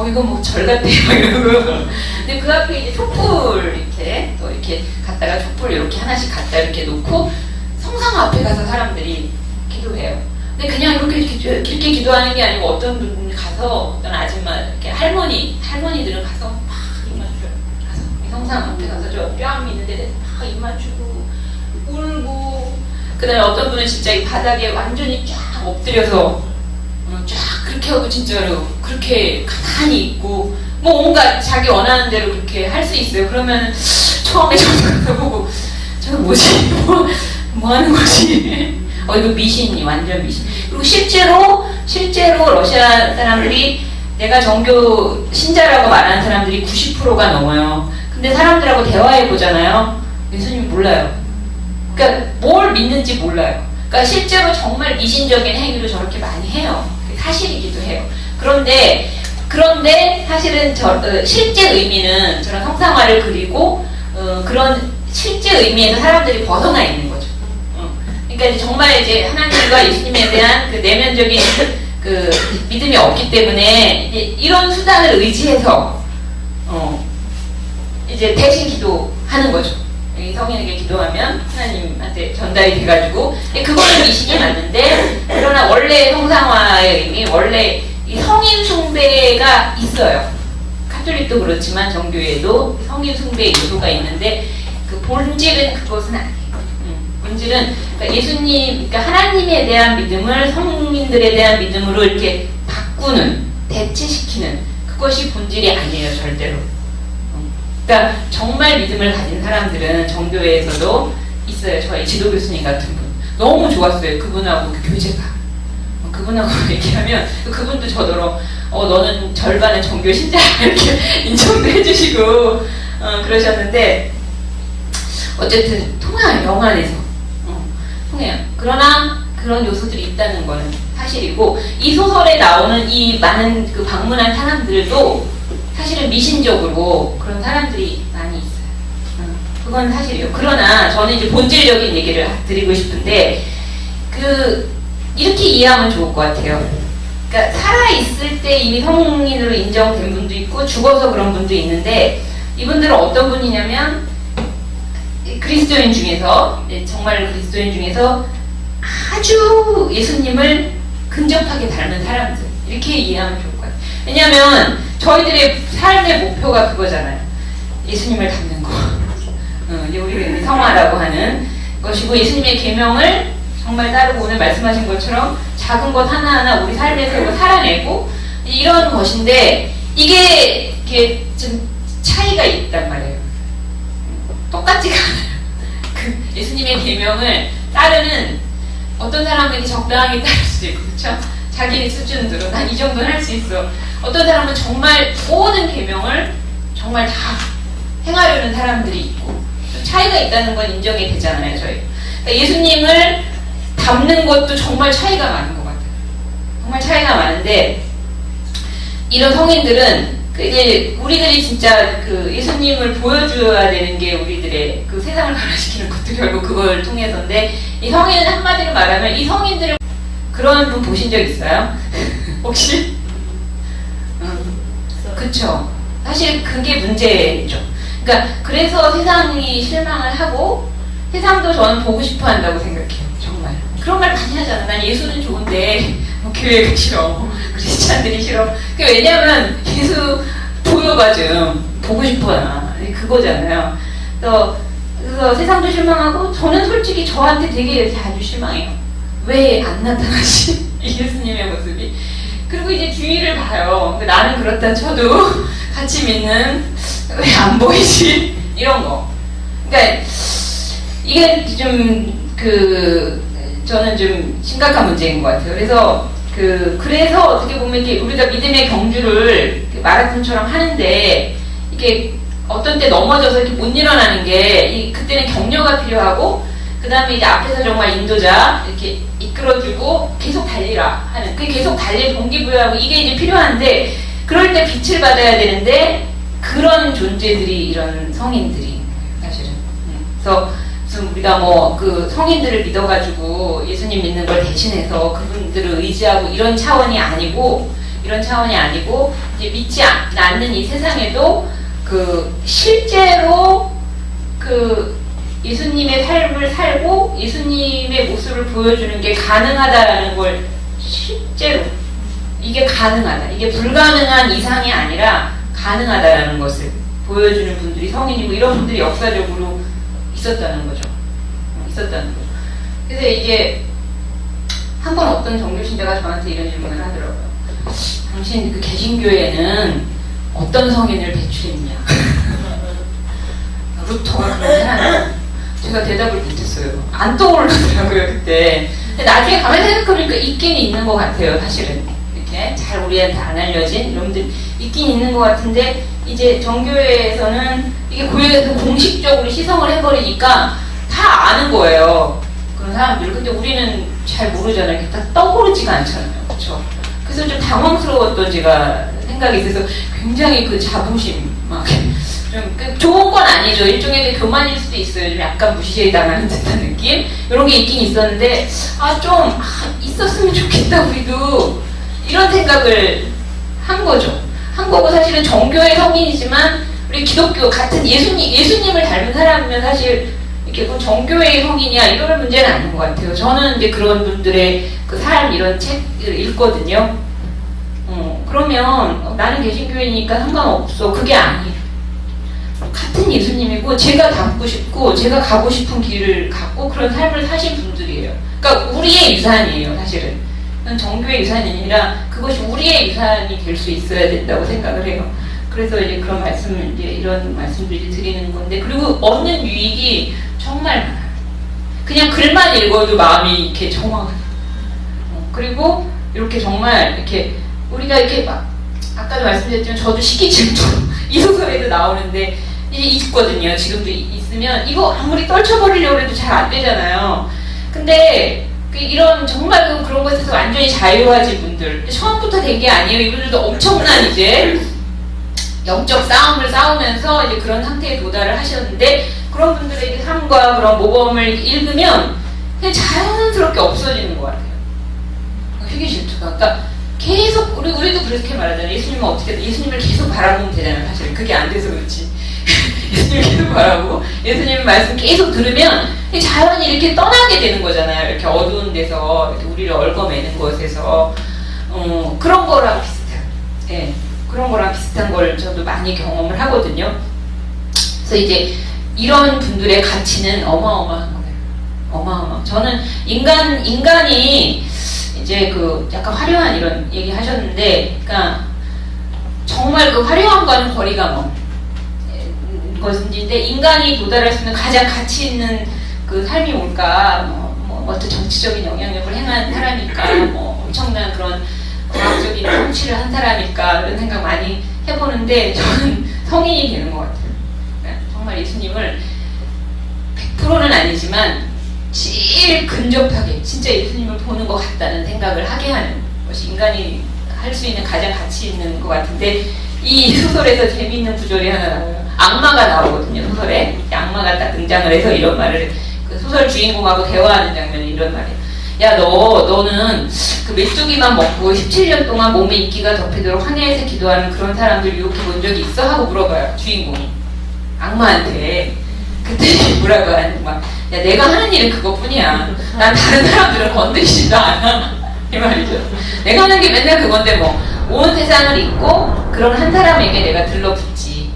이거 뭐 절 같아요, 이러고. 근데 그 앞에 이제 촛불 이렇게, 또 이렇게 갖다가 촛불 이렇게 하나씩 갖다 이렇게 놓고 성상 앞에 가서 사람들이 기도해요. 근데 그냥 이렇게 길게 기도하는 게 아니고 어떤 분이 가서, 어떤 아줌마, 이렇게 할머니들은 가서 막 입 맞춰요. 가서 성상 앞에 가서 저 뺨 있는데 막 입 맞추고, 울고, 그 다음에 어떤 분은 진짜 이 바닥에 완전히 쫙 엎드려서 쫙 그렇게 하고 진짜로 그렇게 가만히 있고 뭐 온갖 자기 원하는 대로 그렇게 할 수 있어요. 그러면 처음에 저도 가서 보고 저거 뭐지? 뭐 하는 거지? 이거 미신이 완전 미신. 그리고 실제로 러시아 사람들이 내가 정교 신자라고 말하는 사람들이 90%가 넘어요. 근데 사람들하고 대화해 보잖아요. 예수님 몰라요. 그러니까 뭘 믿는지 몰라요. 그러니까 실제로 정말 미신적인 행위를 저렇게 많이 해요. 사실이기도 해요. 그런데 사실은 실제 의미는 저런 성상화를 그리고 그런 실제 의미에서 사람들이 벗어나 있는 거죠. 그러니까 이제 정말 이제 하나님과 예수님에 대한 그 내면적인 그 믿음이 없기 때문에 이제 이런 수단을 의지해서 이제 대신 기도하는 거죠. 성인에게 기도하면 하나님한테 전달이 돼가지고 그거는 미신이 맞는데 그러나 원래 성상화의 의미 원래 이 성인 숭배가 있어요. 카톨릭도 그렇지만 정교회도 성인 숭배의 요소가 있는데 그 본질은 그것은 아니에요. 본질은 그러니까 예수님, 그러니까 하나님에 대한 믿음을 성인들에 대한 믿음으로 이렇게 바꾸는, 대체시키는 그것이 본질이 아니에요, 절대로. 그러니까 정말 믿음을 가진 사람들은 정교회에서도 있어요. 저희 지도 교수님 같은 분. 너무 좋았어요. 그분하고 그 교제가. 그분하고 얘기하면 그분도 저더러 너는 절반은 정교 신자 이렇게 인정도 해주시고 그러셨는데 어쨌든 통해요. 영안에서. 통해요. 그러나 그런 요소들이 있다는 거는 사실이고 이 소설에 나오는 이 많은 그 방문한 사람들도 사실은 미신적으로 그런 사람들이 많이 있어요. 그건 사실이에요. 그러나 저는 이제 본질적인 얘기를 드리고 싶은데 이렇게 이해하면 좋을 것 같아요. 그러니까 살아있을 때 이미 성인으로 인정된 분도 있고 죽어서 그런 분도 있는데 이분들은 어떤 분이냐면 그리스도인 중에서 정말 그리스도인 중에서 아주 예수님을 근접하게 닮은 사람들 이렇게 이해하면 좋을 것 같아요. 왜냐하면 저희들의 삶의 목표가 그거잖아요. 예수님을 닮는 거. 이제 우리 성화라고 하는 것이고 예수님의 계명을 정말 따르고 오늘 말씀하신 것처럼 작은 것 하나하나 우리 삶에서 살아내고 이런 것인데 이게 좀 차이가 있단 말이에요. 똑같지가 않아요. 그 예수님의 계명을 따르는 어떤 사람은 적당하게 따를 수도 있고 그렇죠? 자기 수준으로 난 이 정도는 할 수 있어. 어떤 사람은 정말 모든 계명을 정말 다 행하려는 사람들이 있고 차이가 있다는 건 인정이 되잖아요. 저희 그러니까 예수님을 닮는 것도 정말 차이가 많은 것 같아요. 정말 차이가 많은데 이런 성인들은 이제 우리들이 진짜 그 예수님을 보여줘야 되는 게 우리들의 그 세상을 변화시키는 것도 결국 그걸 통해서인데, 이 성인 한마디로 말하면 이 성인들을 그런 분 보신 적 있어요? 혹시? 그쵸. 사실 그게 문제죠. 그러니까 그래서 세상이 실망을 하고 세상도 저는 보고 싶어 한다고 생각해요. 정말. 그런 말 많이 하잖아. 난 예수는 좋은데 뭐 교회가 싫어. 크리스찬들이 싫어. 왜냐면 예수 보여봐 좀. 보고 싶어 나. 그거잖아요. 그래서 세상도 실망하고 저는 솔직히 저한테 되게 자주 실망해요. 왜 안 나타나지? 예수님의 모습이. 그리고 이제 주위를 봐요. 나는 그렇다 쳐도 같이 믿는 왜 안 보이지? 이런 거. 그러니까 이게 좀 저는 좀 심각한 문제인 것 같아요. 그래서 어떻게 보면 이렇게 우리가 믿음의 경주를 마라톤처럼 하는데 이게 어떤 때 넘어져서 이렇게 못 일어나는 게 그때는 격려가 필요하고 그 다음에 이제 앞에서 정말 인도자 이렇게 이끌어주고 계속 달리라 하는 그 계속 달릴 동기부여하고 이게 이제 필요한데 그럴 때 빛을 받아야 되는데 그런 존재들이 이런 성인들이 사실은 그래서 무슨 우리가 뭐 그 성인들을 믿어가지고 예수님 믿는 걸 대신해서 그분들을 의지하고 이런 차원이 아니고 이제 믿지 않는 이 세상에도 그 실제로 그 예수님의 삶을 살고 예수님의 모습을 보여주는 게 가능하다라는 걸 실제로 이게 가능하다. 이게 불가능한 이상이 아니라 가능하다라는 것을 보여주는 분들이 성인이고 이런 분들이 역사적으로 있었다는 거죠. 그래서 이게 한 번 어떤 종교신자가 저한테 이런 질문을 하더라고요. 당신 그 개신교에는 어떤 성인을 배출했냐? 루터가 그런 사람. 제가 대답을 못했어요. 안 떠오르더라고요 그때. 근데 나중에 가만히 생각해보니까 있긴 있는 것 같아요. 사실은 이렇게 잘 우리한테 안 알려진 이런 분들 있긴 있는 것 같은데 이제 정교회에서는 이게 교회에서 공식적으로 시성을 해버리니까 다 아는 거예요. 그런 사람들. 근데 우리는 잘 모르잖아요. 이렇게 딱 떠오르지가 않잖아요. 그렇죠? 그래서 좀 당황스러웠던 제가 생각이 있어서 굉장히 그 자부심 막 좀 좋은 건 아니죠. 일종의 교만일 수도 있어요. 좀 약간 무시당하는 듯한 느낌 이런 게 있긴 있었는데 있었으면 좋겠다 우리도 이런 생각을 한 거죠. 한 거고 사실은 정교의 성인이지만 우리 기독교 같은 예수님을 닮은 사람이면 사실 이렇게 뭐 정교의 성인이야 이런 문제는 아닌 것 같아요. 저는 이제 그런 분들의 그 삶 이런 책을 읽거든요. 그러면 나는 개신교회니까 상관없어. 그게 아니에요. 같은 예수님이고 제가 닮고 싶고 제가 가고 싶은 길을 갖고 그런 삶을 사신 분들이에요. 그러니까 우리의 유산이에요. 사실은 정교의 유산이 아니라 그것이 우리의 유산이 될 수 있어야 된다고 생각을 해요. 그래서 이제 그런 말씀을 이제 이런 말씀들을 드리는 건데 그리고 얻는 유익이 정말 많아요. 그냥 글만 읽어도 마음이 이렇게 정확해요. 그리고 이렇게 정말 이렇게 우리가 이렇게 막 아까도 말씀드렸지만 저도 시기질투 이 소설에도 나오는데 이제 있거든요. 지금도 있으면 이거 아무리 떨쳐버리려고 해도 잘 안 되잖아요. 근데 이런 정말 그런 것에서 완전히 자유화진 분들 처음부터 된 게 아니에요. 이분들도 엄청난 이제 영적 싸움을 싸우면서 이제 그런 상태에 도달을 하셨는데 그런 분들의 이제 삶과 그런 모범을 읽으면 그냥 자연스럽게 없어지는 것 같아요. 회개질투가. 그러니까 계속 우리도 그렇게 말하잖아요. 예수님은 어떻게 예수님을 계속 바라보면 되잖아요. 사실 그게 안 돼서 그렇지. 예수님을 계속 바라보고 예수님 말씀 계속 들으면 자연히 이렇게 떠나게 되는 거잖아요. 이렇게 어두운 데서 이렇게 우리를 얽어매는 곳에서 그런 거랑 비슷해요. 예, 그런 거랑 비슷한 걸 저도 많이 경험을 하거든요. 그래서 이제 이런 분들의 가치는 어마어마한 거예요. 어마어마. 저는 인간이 이제 그 약간 화려한 이런 얘기 하셨는데, 그러니까 정말 그 화려함과는 거리가 먼 것인데 인간이 도달할 수 있는 가장 가치 있는 그 삶이 뭘까? 어떤 정치적인 영향력을 행한 사람일까? 엄청난 그런 과학적인 성취를 한 사람일까? 이런 생각 많이 해보는데 저는 성인이 되는 것 같아요. 정말 예수님을 100%는 아니지만 제일 근접하게 진짜 예수님을 보는 것 같다는 생각을 하게 하는 것이 인간이 할 수 있는 가장 가치 있는 것 같은데 이 소설에서 재미있는 구절이 하나 나와요. 악마가 나오거든요, 소설에. 악마가 딱 등장을 해서 이런 말을, 그 소설 주인공하고 대화하는 장면이 이런 말이에요. 야, 너는 그 메뚜기만 먹고 17년 동안 몸에 이끼가 덮이도록 황야에서 기도하는 그런 사람들 유혹해 본 적이 있어? 하고 물어봐요, 주인공이. 악마한테. 그때 뭐라고 하는 막, 야, 내가 하는 일은 그것뿐이야. 난 다른 사람들은 건드리지도 않아. 이 말이죠. 내가 하는 게 맨날 그건데 뭐. 온 세상을 잊고 그런 한 사람에게 내가 들러붙지.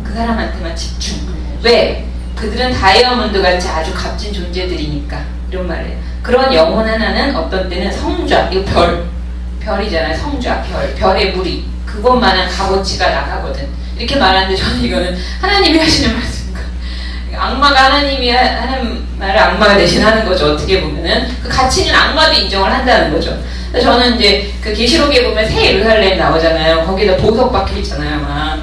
그 사람한테만 집중. 왜? 그들은 다이아몬드 같이 아주 값진 존재들이니까. 이런 말이에요. 그런 영혼 하나는 어떤 때는 성좌, 이거 별이잖아요. 성좌, 별의 무리. 그것만한 값어치가 나가거든. 이렇게 말하는데 저는 이거는 하나님이 하시는 말씀인가. 악마가 하나님이 하는 말을 악마가 대신하는 거죠. 어떻게 보면은 그 가치는 악마도 인정을 한다는 거죠. 저는 이제 그 계시록에 보면 새 예루살렘 나오잖아요. 거기다 보석 박혀 있잖아요. 막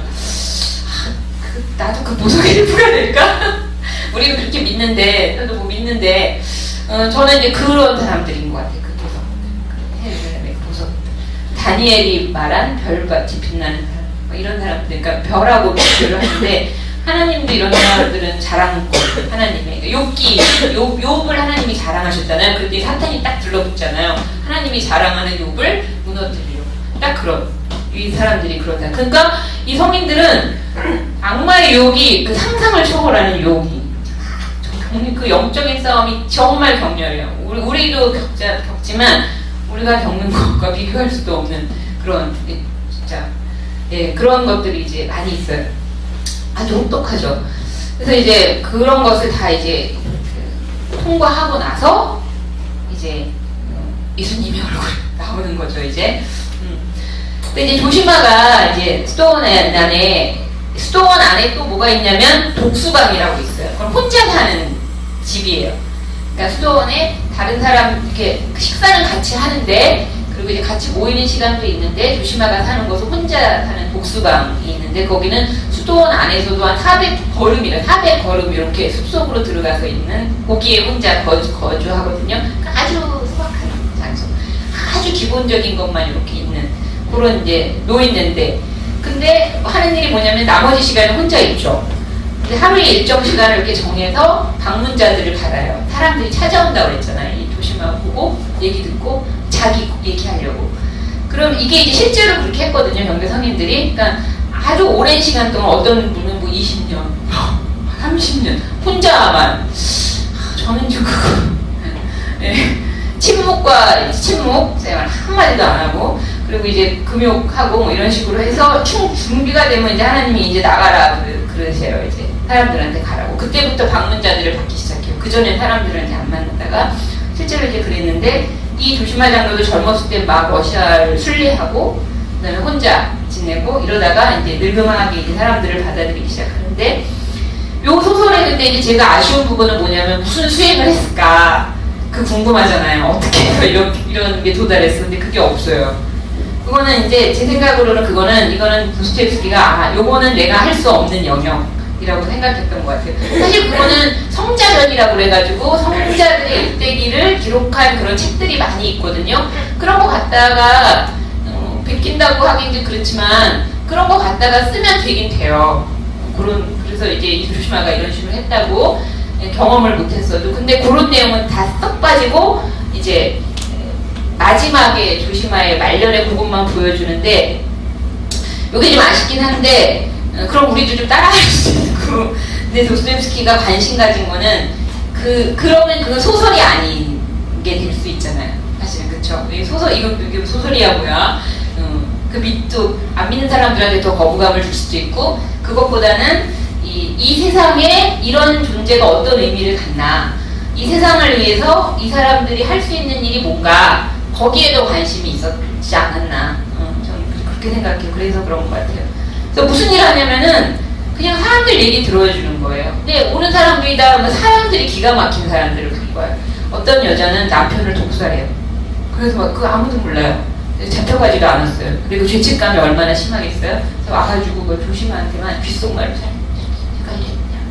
나도 그 보석에 일부가 될까? 우리도 그렇게 믿는데, 저도 뭐 믿는데, 저는 이제 그런 사람들인 것 같아요. 그 보석, 새 예루살렘의 보석. 다니엘이 말한 별같이 빛나는 사람, 뭐 이런 사람들, 그러니까 별하고 비교를 하는데. 하나님도 이런 사람들은 자랑꾼, 하나님의 욥을 하나님이 자랑하셨잖아요. 그런데 사탄이 딱 들러붙잖아요. 하나님이 자랑하는 욥을 무너뜨리려고. 딱 그런 이 사람들이 그러다. 그러니까 이 성인들은 악마의 유혹이 그 상상을 초월하는 유혹이. 그 영적인 싸움이 정말 격렬해요. 우리도 겪지만 우리가 겪는 것과 비교할 수도 없는 그런 진짜 그런 것들이 이제 많이 있어요. 아주 혹독하죠. 그래서 이제 그런 것을 다 이제 통과하고 나서 이제 예수님의 얼굴이 나오는 거죠, 이제. 근데 이제 조시마가 이제 수도원 안에 또 뭐가 있냐면 독수방이라고 있어요. 그럼 혼자 사는 집이에요. 그러니까 수도원에 다른 사람 이렇게 식사는 같이 하는데, 그리고 이제 같이 모이는 시간도 있는데, 조시마가 사는 곳은 혼자 사는 독수방이 있는데, 거기는 수도원 안에서도 한 400걸음 이렇게 숲속으로 들어가서 있는, 거기에 혼자 거주하거든요. 그러니까 아주 소박한 장소, 아주 기본적인 것만 이렇게 있는 그런 이제 노인네인데, 근데 하는 일이 뭐냐면 나머지 시간에 혼자 있죠. 근데 하루에 일정 시간을 이렇게 정해서 방문자들을 받아요. 사람들이 찾아온다고 그랬잖아요. 이 조시마 보고 얘기 듣고 자기 얘기하려고. 그럼 이게 이제 실제로 그렇게 했거든요, 경배 성인들이. 그러니까 아주 오랜 시간 동안 어떤 분은 뭐 20년, 30년 혼자만. 저는 좀 그거 침묵 생활 한마디도 안 하고, 그리고 이제 금욕하고 뭐 이런 식으로 해서 준비가 되면 이제 하나님이 이제 나가라 그러세요. 이제 사람들한테 가라고. 그때부터 방문자들을 받기 시작해요. 그 전에 사람들한테 안 만나다가 실제로 이제 그랬는데, 이 조시마 장로도 젊었을 때 막 러시아를 순례하고 그다음에 혼자 지내고 이러다가 이제 늙음하게 이제 사람들을 받아들이기 시작하는데, 요 소설에 근데 이제 제가 아쉬운 부분은 뭐냐면 무슨 수행을 했을까 그 궁금하잖아요. 어떻게 해서 이런 게 도달했어. 근데 그게 없어요. 그거는 이제 제 생각으로는 이거는 도스토옙스키가 요거는 내가 할 수 없는 영역이라고 생각했던 것 같아요. 사실 그거는 성자전이라고 그래가지고 성자들의 일대기를 기록한 그런 책들이 많이 있거든요. 그런 거 갖다가 베낀다고 하긴 좀 그렇지만 그런 거 갖다가 쓰면 되긴 돼요. 그래서 이제 조시마가 이런 식으로 했다고 경험을 못했어도, 근데 그런 내용은 다 썩 빠지고 이제 마지막에 조시마의 말년의 그것만 보여주는데, 이게 좀 아쉽긴 한데 그럼 우리도 좀 따라할 수 있고. 근데 도스토옙스키가 관심 가진 거는 그러면 그 소설이 아닌 게 될 수 있잖아요. 사실은. 그쵸? 이게 소설이야 뭐야. 그 밑도 안 믿는 사람들한테 더 거부감을 줄 수도 있고, 그것보다는 이 세상에 이런 존재가 어떤 의미를 갖나, 이 세상을 위해서 이 사람들이 할 수 있는 일이 뭔가, 거기에도 관심이 있었지 않았나. 저는 그렇게 생각해요. 그래서 그런 것 같아요. 그래서 무슨 일을 하냐면은 그냥 사람들 얘기 들어주는 거예요. 근데 오는 사람들이다 하면 사람들이 기가 막힌 사람들을 그린 거예요. 어떤 여자는 남편을 독살해요. 그래서 막 그거 아무도 몰라요. 잡혀가지도 않았어요. 그리고 죄책감이 얼마나 심하겠어요. 그래서 와가지고 그 조시마한테만 귓속말로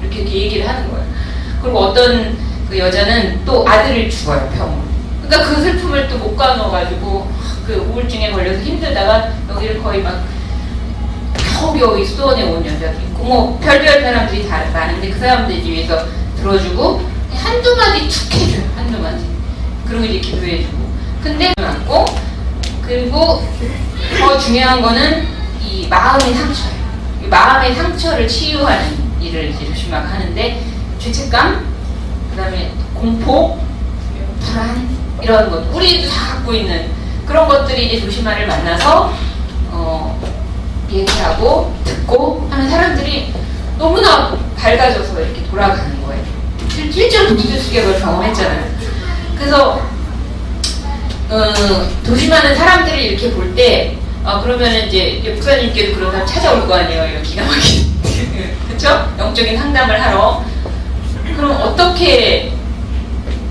이렇게 얘기를 하는 거예요. 그리고 어떤 그 여자는 또 아들을 죽어요, 병으로. 그러니까 그 슬픔을 또 못 가눠가지고 그 우울증에 걸려서 힘들다가 여기를 거의 막 겨우겨우 이 수도원에 온 여자도 있고 뭐 별별 사람들이 다 많은데 그 사람들 위해서 들어주고 한두 마디 툭 해줘요. 한두 마디. 그리고 이제 기도해주고. 근데 많고 그리고 더 중요한 거는 이 마음의 상처예요. 이 마음의 상처를 치유하는 일을 이제 조심하게 하는데 죄책감, 그 다음에 공포, 불안 이런 것 우리도 다 갖고 있는 그런 것들이 이제 조심하를 만나서 얘기하고 듣고 하면 사람들이 너무나 밝아져서 이렇게 돌아가는 거예요. 실제로 독수수기가 그걸 경험했잖아요. 그래서 도심하는 사람들을 이렇게 볼 때 그러면은 이제 목사님께도 그런 사람 찾아올 거 아니에요. 이런 기가 막힌 그렇죠? 영적인 상담을 하러. 그럼 어떻게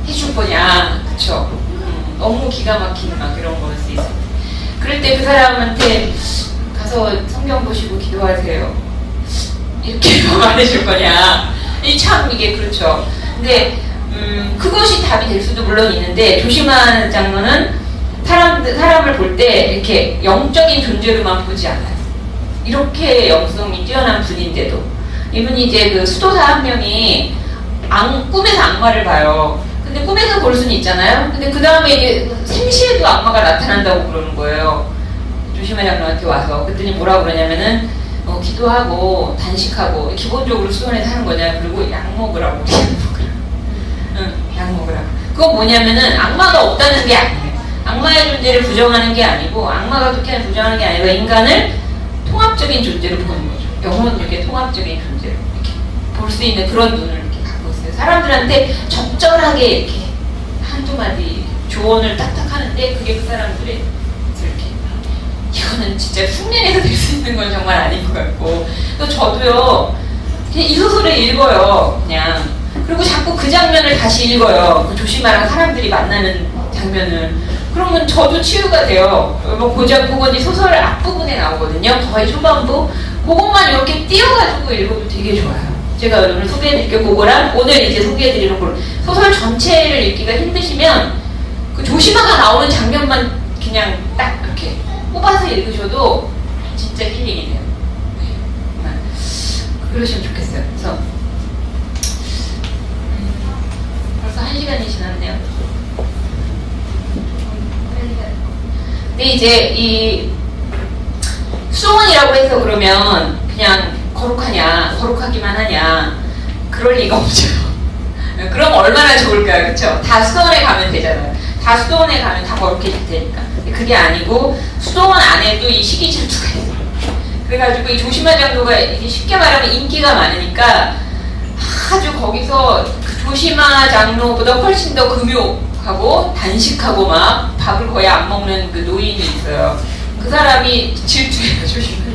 해줄 거냐, 그렇죠? 너무 기가 막힌 막 이런 거일 수 있어요. 그럴 때 그 사람한테 가서 성경 보시고 기도하세요. 이렇게 말해줄 거냐? 참 이게 그렇죠. 근데 그것이 답이 될 수도 물론 있는데 조심하는 장면은 사람을 볼 때 이렇게 영적인 존재로만 보지 않아요. 이렇게 영성이 뛰어난 분인데도 이분이 이제 그 수도사 한 명이 꿈에서 악마를 봐요. 근데 꿈에서 볼 수는 있잖아요. 근데 그 다음에 이게 생시에도 악마가 나타난다고 그러는 거예요. 조심하 장로한테 와서. 그랬더니 뭐라고 그러냐면은 기도하고 단식하고 기본적으로 수원에서 하는 거냐. 그리고 약 먹으라고. 약 먹으라고. 그건 뭐냐면은 악마가 없다는 게 아니에요. 악마의 존재를 부정하는 게 아니고 악마가 그렇게 부정하는 게 아니라 인간을 통합적인 존재로 보는 거죠. 영혼력의 통합적인 존재로 이렇게 볼 수 있는 그런 눈을 이렇게 갖고 있어요. 사람들한테 적절하게 이렇게 한두 마디 조언을 딱딱 하는데 그게 그 사람들의 이렇게 이거는 진짜 숙면에서 될 수 있는 건 정말 아닌 것 같고 또 저도요 그냥 이 소설을 읽어요. 그냥 그리고 자꾸 그 장면을 다시 읽어요. 그 조심하랑 사람들이 만나는 장면을. 그러면 저도 치유가 돼요. 그건 이 소설 앞부분에 나오거든요. 거의 초반부. 그것만 이렇게 띄워가지고 읽어도 되게 좋아요. 제가 오늘 소개해드릴게요. 그거랑 오늘 이제 소개해드리는 걸. 소설 전체를 읽기가 힘드시면 그 조심하가 나오는 장면만 그냥 딱 이렇게 뽑아서 읽으셔도 진짜 힐링이 돼요. 네, 정말. 그러시면 좋겠어요. 그래서 벌써 1시간이 지났네요. 근데 이제 이 수원이라고 해서 그러면 그냥 거룩하기만 하냐 그럴 리가 없죠. 그럼 얼마나 좋을까요, 그렇죠? 다 수도원에 가면 되잖아요. 다 수도원에 가면 다 거룩해질 테니까. 그게 아니고 수도원 안에도 이 시기 질투가 있어요. 그래가지고 이 조심하 장로가 쉽게 말하면 인기가 많으니까 아주 거기서 그 조심하 장로보다 훨씬 더 금욕하고 단식하고 막 밥을 거의 안 먹는 그 노인이 있어요. 그 사람이 질투해요, 조심하.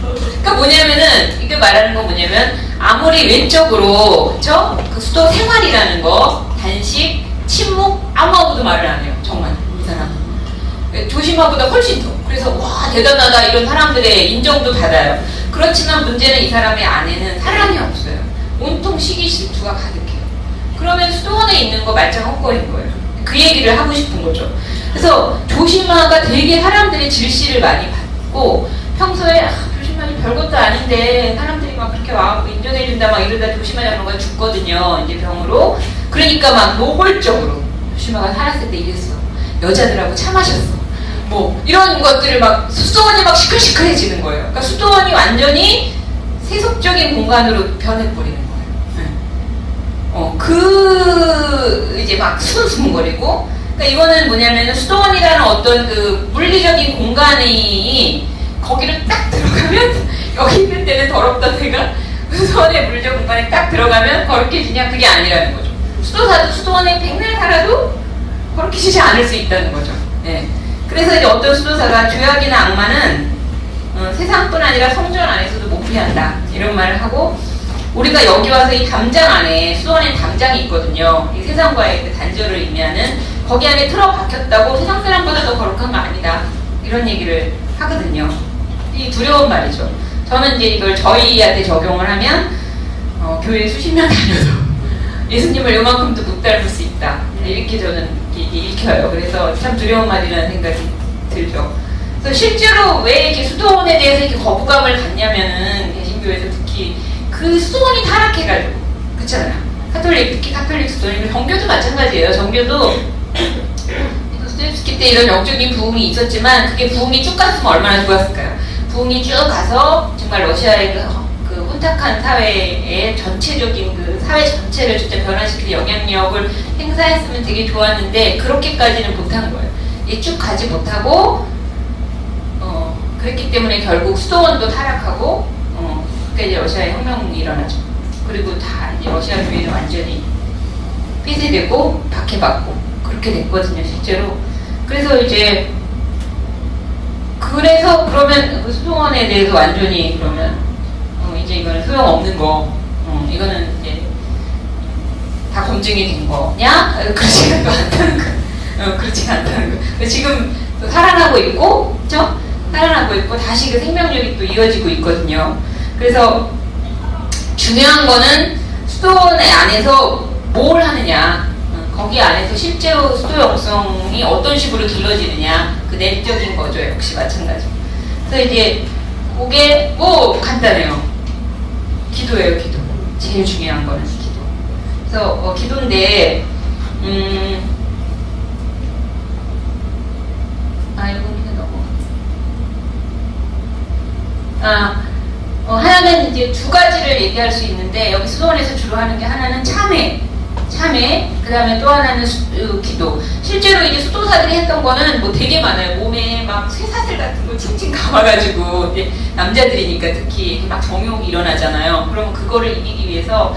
그러니까 뭐냐면은 이게 말하는 건 뭐냐면 아무리 외적으로 그쵸? 그 수도 생활이라는 거 단식, 침묵 아무하고도 말을 안 해요. 정말 이 사람은 조심하보다 훨씬 더. 그래서 와 대단하다 이런 사람들의 인정도 받아요. 그렇지만 문제는 이 사람의 안에는 사랑이 없어요. 온통 시기 질투가 가득해요. 그러면 수도원에 있는 거 말짱 헛거린 거예요. 그 얘기를 하고 싶은 거죠. 그래서 조심하가 되게 사람들의 질시를 많이 받고 평소에 조심하니 별것도 아닌데 사람들이 막 그렇게 와갖고 인정해준다 막 이러다 조심하자는 거 죽거든요. 이제 병으로. 그러니까 막 노골적으로 조심하가 살았을 때 이랬어. 여자들하고 차 마셨어. 뭐 이런 것들을 막 수도원이 막 시끌시끌해지는 거예요. 그러니까 수도원이 완전히 세속적인 공간으로 변해버리는 거예요. 이제 막 수근수근거리고. 그러니까 이거는 뭐냐면 수도원이라는 어떤 그 물리적인 공간이 거기를 딱 들어가면 여기 있는 데는 더럽다 내가 수도원의 물리적 공간에 딱 들어가면 거룩해지냐 그게 아니라는 거죠. 수도사도 수도원에 백날 살아도 거룩해지지 않을 수 있다는 거죠. 네. 그래서 이제 어떤 수도사가 죄악이나 악마는 세상뿐 아니라 성전 안에서도 못 피한다 이런 말을 하고 우리가 여기 와서 이 담장 안에 수도원에 담장이 있거든요. 이 세상과의 그 단절을 의미하는 거기 안에 틀어박혔다고 세상 사람보다 더 거룩한 거 아니다 이런 얘기를 하거든요. 이 두려운 말이죠. 저는 이제 이걸 저희한테 적용을 하면 교회 수십 년 다녀도 예수님을 요만큼도 못 닮을 수 있다 이렇게 저는 읽혀요. 그래서 참 두려운 말이라는 생각이 들죠. 그래서 실제로 왜 이렇게 수도원에 대해서 이렇게 거부감을 갖냐면은 개신교에서 특히 그 수도원이 타락해가지고 그렇잖아요. 특히 카톨릭 수도원, 정교도 마찬가지예요. 정교도 도스토옙스키 때 이런 영적인 부흥이 있었지만 그게 부흥이 쭉 갔으면 얼마나 좋았을까요? 부흥이 쭉 가서 정말 러시아의 그 혼탁한 사회의 전체적인 그 사회 전체를 진짜 변화시키는 영향력을 행사했으면 되게 좋았는데 그렇게까지는 못한 거예요. 이게 쭉 가지 못하고 그랬기 때문에 결국 수도원도 타락하고 그러니까 이제 러시아의 혁명이 일어나죠. 그리고 다 이제 러시아 교회는 완전히 폐쇄되고 박해받고 그렇게 됐거든요, 실제로. 그래서 그러면 그 수도원에 대해서 완전히 그러면 이제 이거는 소용없는 거, 이거는 이제 다 검증이 된 거냐? 그렇지가 않다는 거. 그렇지가 않다는 거. 지금 또 살아나고 있고, 그렇죠? 살아나고 있고 다시 그 생명력이 또 이어지고 있거든요. 그래서 중요한 거는 수도원 안에서 뭘 하느냐, 거기 안에서 실제로 수도 영성이 어떤 식으로 길러지느냐, 그 내적인 거죠. 역시 마찬가지. 그래서 이제 그게 뭐 간단해요. 기도예요, 기도. 제일 중요한 거는 기도. 그래서 기도인데 하나는 이제 두 가지를 얘기할 수 있는데 여기 수도원에서 주로 하는 게 하나는 참회, 그 다음에 또 하나는 기도. 실제로 이제 수도사들이 했던 거는 뭐 되게 많아요. 몸에 막 쇠사슬 같은 거 칭칭 감아가지고 이제 남자들이니까 특히 막 정욕이 일어나잖아요. 그러면 그거를 이기기 위해서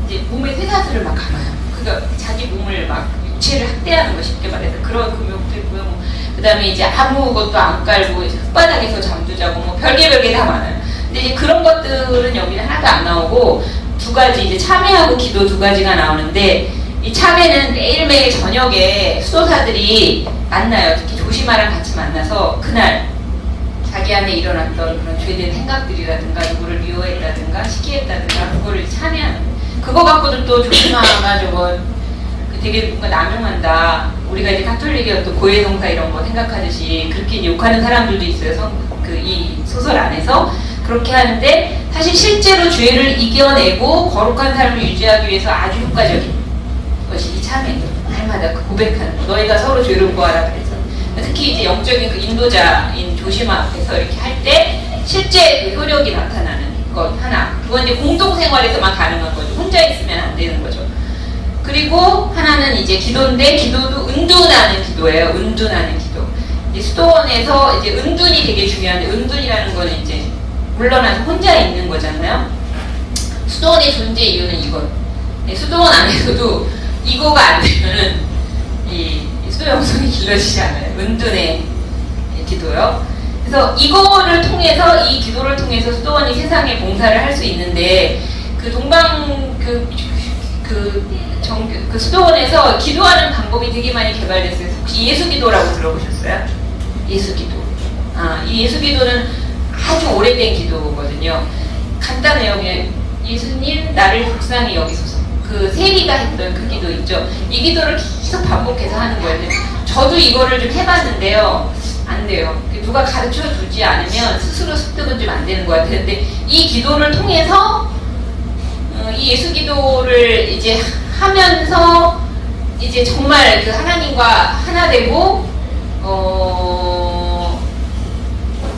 이제 몸에 쇠사슬을 막 감아요. 그러니까 자기 몸을 막 육체를 학대하는 거 쉽게 말해서 그런 금욕도 있고요. 그 다음에 이제 아무것도 안 깔고 흙바닥에서 잠도 자고 뭐 별게 다 많아요. 근데 이제 그런 것들은 여기는 하나도 안 나오고 두 가지 이제 참회하고 기도 두 가지가 나오는데 이 참회는 매일매일 저녁에 수도사들이 만나요. 특히 조시마랑 같이 만나서 그날 자기 안에 일어났던 그런 죄된 생각들이라든가 누구를 미워했다든가 시기했다든가 그거를 참회하는 그거 갖고도 또 조시마가 저거 되게 뭔가 남용한다. 우리가 이제 카톨릭의 어떤 고해성사 이런 거 생각하듯이 그렇게 욕하는 사람들도 있어요. 이 소설 안에서 그렇게 하는데 사실 실제로 죄를 이겨내고 거룩한 삶을 유지하기 위해서 아주 효과적인 것이 이 참회. 날마다 그 고백하는 거. 너희가 서로 죄를 구하라 그래서 특히 이제 영적인 그 인도자인 조시마 앞에서 이렇게 할 때 실제 그 효력이 나타나는 것 하나. 그건 이제 공동생활에서만 가능한 거죠. 혼자 있으면 안 되는 거죠. 그리고 하나는 이제 기도인데 기도도 은둔하는 기도예요. 은둔하는 기도. 이제 수도원에서 이제 은둔이 되게 중요한데 은둔이라는 거는 이제 물러나서 혼자 있는 거잖아요. 수도원의 존재 이유는 이거. 수도원 안에서도 이거가 안 되면은 이 수도 영성이 길러지지 않아요. 은둔의 기도요. 그래서 이거를 통해서 이 기도를 통해서 수도원이 세상에 봉사를 할 수 있는데 그 동방 그 수도원에서 기도하는 방법이 되게 많이 개발됐어요. 혹시 예수기도라고 들어보셨어요? 예수기도. 이 예수기도는 아주 오래된 기도거든요. 간단해요. 그냥 예수님 나를 불쌍히 여기소서. 그 세리가 했던 그 기도 있죠. 이 기도를 계속 반복해서 하는 거예요. 저도 이거를 좀 해봤는데요. 안 돼요. 누가 가르쳐 주지 않으면 스스로 습득은 좀 안 되는 것 같아요. 근데 이 기도를 통해서 이 예수기도를 이제 하면서 이제 정말 그 하나님과 하나 되고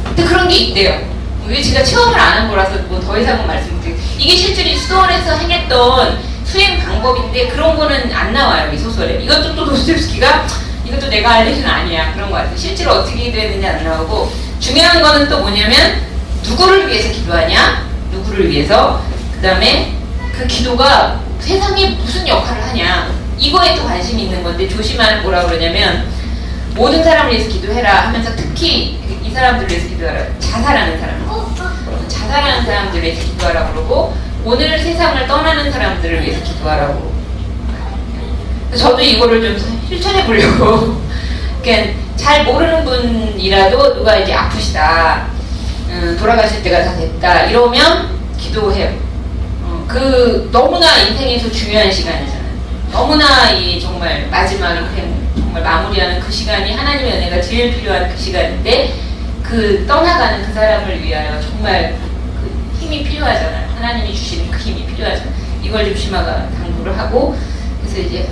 근데 그런 게 있대요. 왜 제가 체험을 안 한 거라서 뭐 더 이상은 말씀 못 드리고 이게 실제로 수도원에서 행했던 수행 방법인데 그런 거는 안 나와요. 이 소설에. 이것도 또 도스토옙스키가 이것도 내가 할 일은 아니야. 그런 거 같아요. 실제로 어떻게 기도했는지 안 나오고 중요한 거는 또 뭐냐면 누구를 위해서 기도하냐? 누구를 위해서? 그 다음에 그 기도가 세상에 무슨 역할을 하냐? 이거에 또 관심이 있는 건데 조심하는 뭐라 그러냐면 모든 사람을 위해서 기도해라 하면서 특히 이 사람들을 위해서 기도하라. 자살하는 사람들을 위해서 기도하라고 그러고 오늘 세상을 떠나는 사람들을 위해서 기도하라고. 저도 이거를 좀 실천해 보려고. 그러니까 잘 모르는 분이라도 누가 이제 아프시다, 돌아가실 때가 다 됐다 이러면 기도해요. 그 너무나 인생에서 중요한 시간이잖아요. 너무나 이 정말 마지막에 정말 마무리하는 그 시간이 하나님의 은혜가 제일 필요한 그 시간인데 그 떠나가는 그 사람을 위하여 정말 그 힘이 필요하잖아요. 하나님이 주시는 그 힘이 필요하잖아요. 이걸 좀 심화가 당부를 하고, 그래서 이제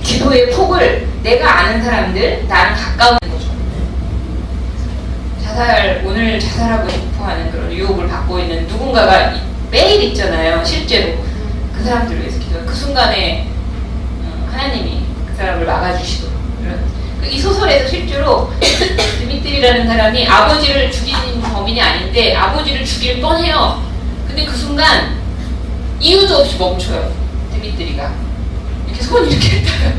기도의 폭을 내가 아는 사람들, 나랑 가까운 거죠. 오늘 자살하고 싶어 하는 그런 유혹을 받고 있는 누군가가 매일 있잖아요. 실제로. 그 사람들을 위해서 기도해요. 그 순간에 하나님이 그 사람을 막아주시도록. 이 소설에서 실제로 드미트리라는 사람이 아버지를 죽인 범인이 아닌데 아버지를 죽일 뻔해요. 근데 그 순간 이유도 없이 멈춰요. 드미트리가 이렇게 손 이렇게 했다가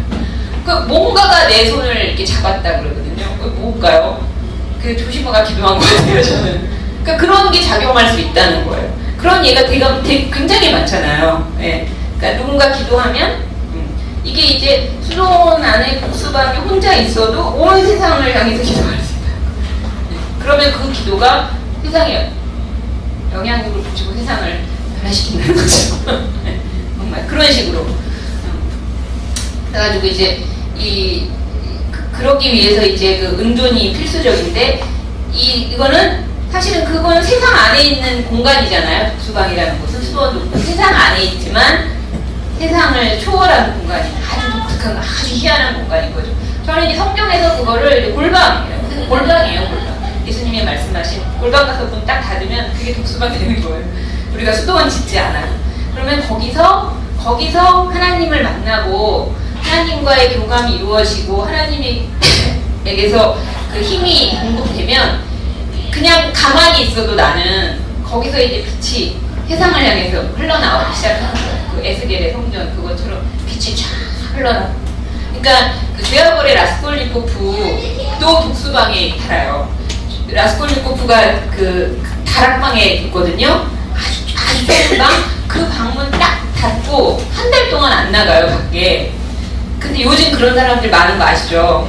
그 뭔가가 내 손을 이렇게 잡았다 그러거든요. 뭘까요? 그 조심하가 기도한 것 같아요, 저는. 그러니까 그런 게 작용할 수 있다는 거예요. 그런 예가 되게 굉장히 많잖아요. 예. 그러니까 누군가 기도하면 이게 이제 수도원 안에 복수방에 혼자 있어도 온 세상을 향해서 기도할 수 있다. 예. 그러면 그 기도가 세상에 영향력을 붙이고 세상을 변화시킨다는 거죠. 정말 그런 식으로. 그래가지고 이제 그러기 위해서 이제 그 은둔이 필수적인데 이거는 사실은 그거는 세상 안에 있는 공간이잖아요. 독수방이라는 곳은 수도원도 세상 안에 있지만 세상을 초월하는 공간이 아주 독특한 아주 희한한 공간인 거죠. 저는 이제 성경에서 그거를 골방이에요. 골방이에요, 골방. 예수님이 말씀하신 골방 가서 문 딱 닫으면 그게 독수방 되는 거예요. 우리가 수도원 짓지 않아요. 그러면 거기서 하나님을 만나고 하나님과의 교감이 이루어지고 하나님에게서 그 힘이 공급되면 그냥 가만히 있어도 나는 거기서 이제 빛이 세상을 향해서 흘러나오기 시작하는 거예요. 그 에스겔의 성전 그것처럼 빛이 쫙 흘러나오고. 그러니까 그 죄와벌의 라스콜니코프도 독수방에 살아요. 라스콜니코프가 그 다락방에 있거든요. 아주 좁은 방. 그 방문 딱 닫고 한 달 동안 안 나가요, 밖에. 근데 요즘 그런 사람들 많은 거 아시죠?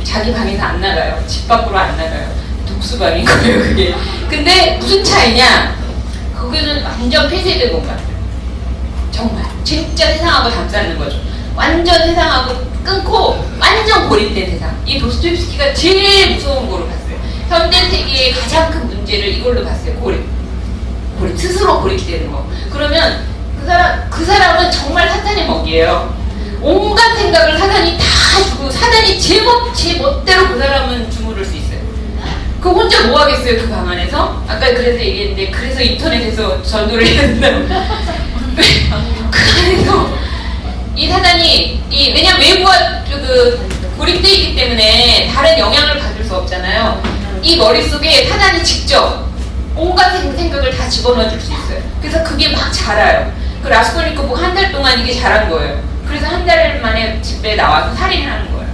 자기 방에서 안 나가요. 집 밖으로 안 나가요. 독수방인 거예요, 그게. 근데 무슨 차이냐? 거기는 완전 폐쇄된 공간. 정말. 진짜 세상하고 담쌓는 거죠. 완전 세상하고 끊고 완전 고립된 세상. 이 도스토옙스키가 제일 무서운 거로 봤어요. 현대 세계의 가장 큰 문제를 이걸로 봤어요. 고립. 스스로 고립되는 거. 그러면 그 사람은 정말 사탄의 먹이에요. 온갖 생각을 사단이 다 주고 사단이 제 멋대로 그 사람은 주무를 수 있어요. 그 혼자 뭐 하겠어요, 그 방 안에서? 아까 그래서 얘기했는데 그래서 인터넷에서 전도를 해야 된다고. 그 안에서 이 사단이 왜냐면 외부와 고립되어 있기 때문에 다른 영향을 받을 수 없잖아요. 이 머릿속에 사단이 직접 온갖 생각을 다 집어넣어 줄 수 있어요. 그래서 그게 막 자라요. 그 라스콜니코프 한 달 동안 이게 자란 거예요. 그래서 한 달 만에 집에 나와서 살인을 하는 거예요.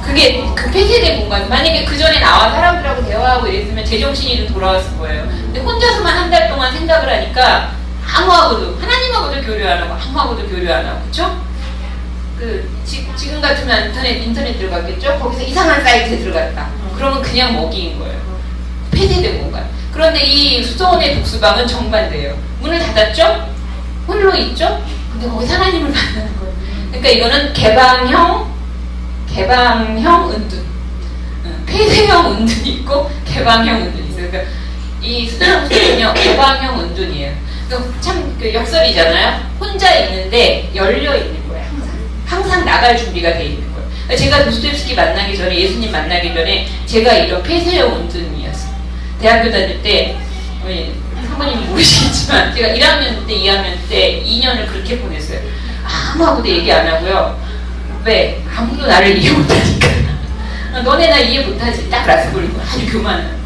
그게 그 폐쇄된 공간. 만약에 그 전에 나와 사람들하고 대화하고 이랬으면 제정신이 좀 돌아왔을 거예요. 근데 혼자서만 한 달 동안 생각을 하니까 아무하고도 하나님하고도 교류 안 하고 아무하고도 교류 안 하고, 그쵸? 지금 같으면 인터넷 들어갔겠죠? 거기서 이상한 사이트에 들어갔다. 그러면 그냥 먹이인 거예요. 폐쇄된 공간. 그런데 이 수도원의 독수방은 정반대예요. 문을 닫았죠? 홀로 있죠? 근데 거기서 하나님을 만나는 거예요. 그러니까 이거는 개방형 은둔. 폐쇄형 은둔이 있고 개방형 은둔이 있어요. 그러니까 이 수도원은요 개방형 은둔이에요. 그러니까 참 역설이잖아요. 혼자 있는데 열려 있는 거예요. 항상 나갈 준비가 돼 있는 거예요. 그러니까 제가 도스토옙스키 만나기 전에, 예수님 만나기 전에 제가 이런 폐쇄형 은둔이었어요. 대학교 다닐 때 사모님은 모르시겠지만 제가 1학년 때 2학년 때 2년을 그렇게 보냈어요. 아무하고도 얘기 안 하고요. 왜? 아무도 나를 이해 못하니까. 너네 나 이해 못하지. 딱 라스콜리고 아주 교만한.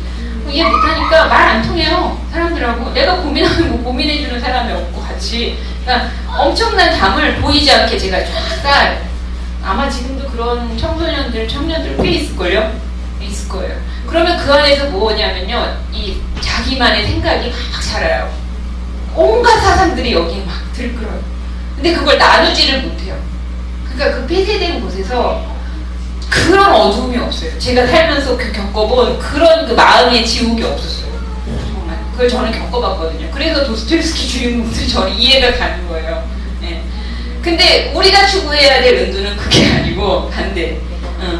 이해 못하니까 말 안 통해요. 사람들하고. 내가 고민하는 거 고민해주는 사람이 없고 같이. 그러니까 엄청난 담을 보이지 않게 제가 쫙 아마 지금도 그런 청년들 꽤 있을걸요? 있을 거예요. 그러면 그 안에서 뭐냐면요. 이 자기만의 생각이 막 자라요. 온갖 사상들이 여기에 막 들끓어요. 근데 그걸 나누지를 못해요. 그러니까 그 폐쇄된 곳에서 그런 어두움이 없어요. 제가 살면서 겪어본 그런 그 마음의 지옥이 없었어요. 정말. 그걸 저는 겪어봤거든요. 그래서 도스토옙스키 주인공들이 저는 이해가 가는 거예요. 네. 근데 우리가 추구해야 될 은둔은 그게 아니고 반대.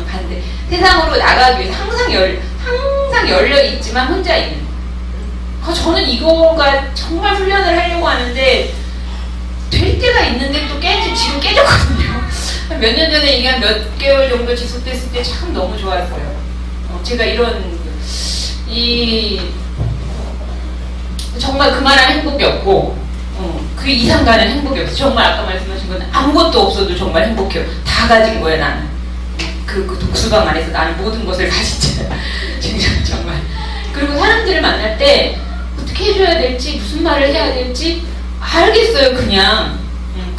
반대. 세상으로 나가기 위해서 항상 항상 열려 있지만 혼자 있는. 저는 이거가 정말 훈련을 하려고 하는데 될 때가 있는데 또 지금 깨졌거든요. 몇 년 전에 이게 한 몇 개월 정도 지속됐을 때 참 너무 좋았어요. 제가 정말 그만한 행복이 없고 그 이상 가는 행복이 없어. 정말 아까 말씀하신 건 아무것도 없어도 정말 행복해요. 다 가진 거예요, 나는. 그 독수방 안에서 나는 모든 것을 가지잖아요. 정말. 그리고 사람들을 만날 때 어떻게 해줘야 될지, 무슨 말을 해야 될지 알겠어요, 그냥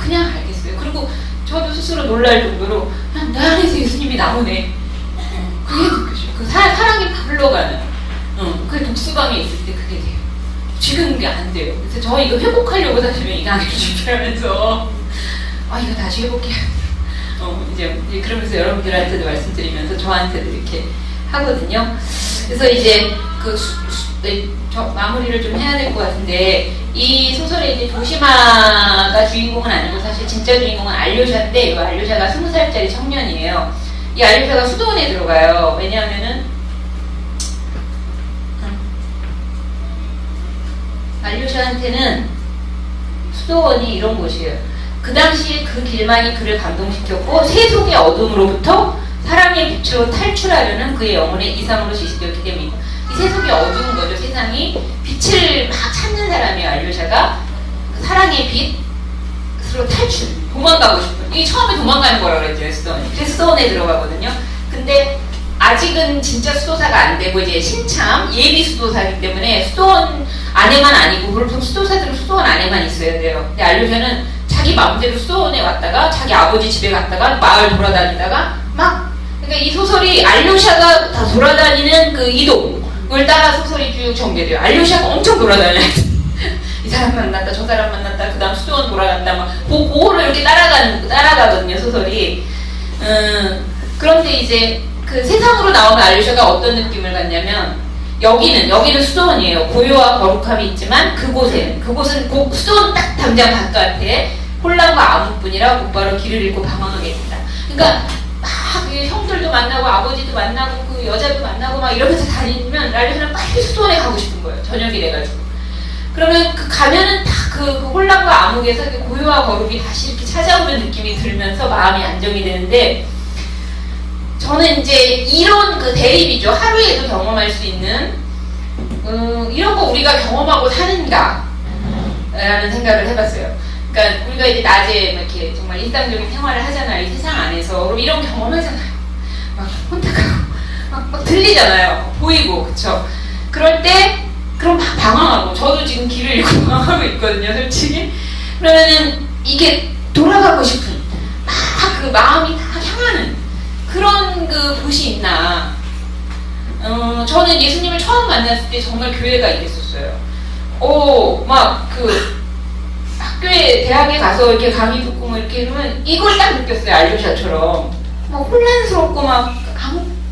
알겠어요. 그리고 저도 스스로 놀랄 정도로 내 안에서 예수님이 나오네. 그게 느껴져요. 그 사랑이 흘러가는. 그 독수방에 있을 때 그게 돼요. 지금 그게 안 돼요. 그래서 저 이거 회복하려고 사실은 이 강의를 준비하면서 이거 다시 회복해야 돼. 이제 그러면서 여러분들한테도 말씀드리면서 저한테도 이렇게 하거든요. 그래서 이제 저 마무리를 좀 해야 될 것 같은데, 이 소설의 이제 조시마가 주인공은 아니고 사실 진짜 주인공은 알료샤인데, 이 알료샤가 20살짜리 청년이에요. 이 알료샤가 수도원에 들어가요. 왜냐하면은 알료샤한테는 수도원이 이런 곳이에요. 그 당시에 그 길만이 그를 감동시켰고, 세속의 어둠으로부터 사랑의 빛으로 탈출하려는 그의 영혼의 이상으로 지시되었기 때문입니다. 이 세속이 어두운 거죠. 세상이 빛을 막 찾는 사람이에요. 알료샤가 그 사랑의 빛으로 도망가고 싶은. 이게 처음에 도망가는 거라고 그랬죠, 수도원이. 그래서 수도원에 들어가거든요. 근데 아직은 진짜 수도사가 안 되고 이제 신참 예비 수도사이기 때문에 수도원 안에만 아니고, 보통 수도사들은 수도원 안에만 있어야 돼요. 근데 알료샤는 자기 마음대로 수도원에 왔다가 자기 아버지 집에 갔다가 마을 돌아다니다가 그러니까 이 소설이 알료샤가 다 돌아다니는 그 이동을 따라 소설이 쭉 전개돼요. 알료샤가 엄청 돌아다녀요. 이 사람 만났다, 저 사람 만났다, 그 다음 수도원 돌아간다, 그거를 이렇게 따라가거든요, 소설이. 그런데 이제 그 세상으로 나오는 알료샤가 어떤 느낌을 갖냐면, 여기는 수도원이에요. 고요와 거룩함이 있지만 그곳은 수도원 딱 당장 바깥에 혼란과 암흑뿐이라 곧바로 길을 잃고 방황하게 됩니다. 그러니까 형들도 만나고 아버지도 만나고 그 여자도 만나고 막 이러면서 다니면 알료샤는 빨리 수도원에 가고 싶은 거예요. 저녁이 돼가지고. 그러면 가면은 딱 그 혼란과 암흑에서 그 고요와 거룩이 다시 이렇게 찾아오는 느낌이 들면서 마음이 안정이 되는데, 저는 이제 이런 그 대립이죠. 하루에도 경험할 수 있는 이런 거 우리가 경험하고 사는가 라는 생각을 해봤어요. 그러니까 우리가 이제 낮에 이렇게 정말 일상적인 생활을 하잖아요. 이 세상 안에서. 그럼 이런 경험하잖아요. 막 혼탁하고 막 들리잖아요. 보이고, 그쵸? 그럴 때 그럼 막 방황하고, 저도 지금 길을 잃고 방황하고 있거든요, 솔직히. 그러면은 이게 돌아가고 싶은 막 그 마음이 다 향하는 그런 그 곳이 있나. 저는 예수님을 처음 만났을 때 정말 교회가 이랬었어요. 막 학교에, 대학에 가서 이렇게 강의 듣고 뭐 이렇게 이러면 이걸 딱 느꼈어요, 알료샤처럼. 막 혼란스럽고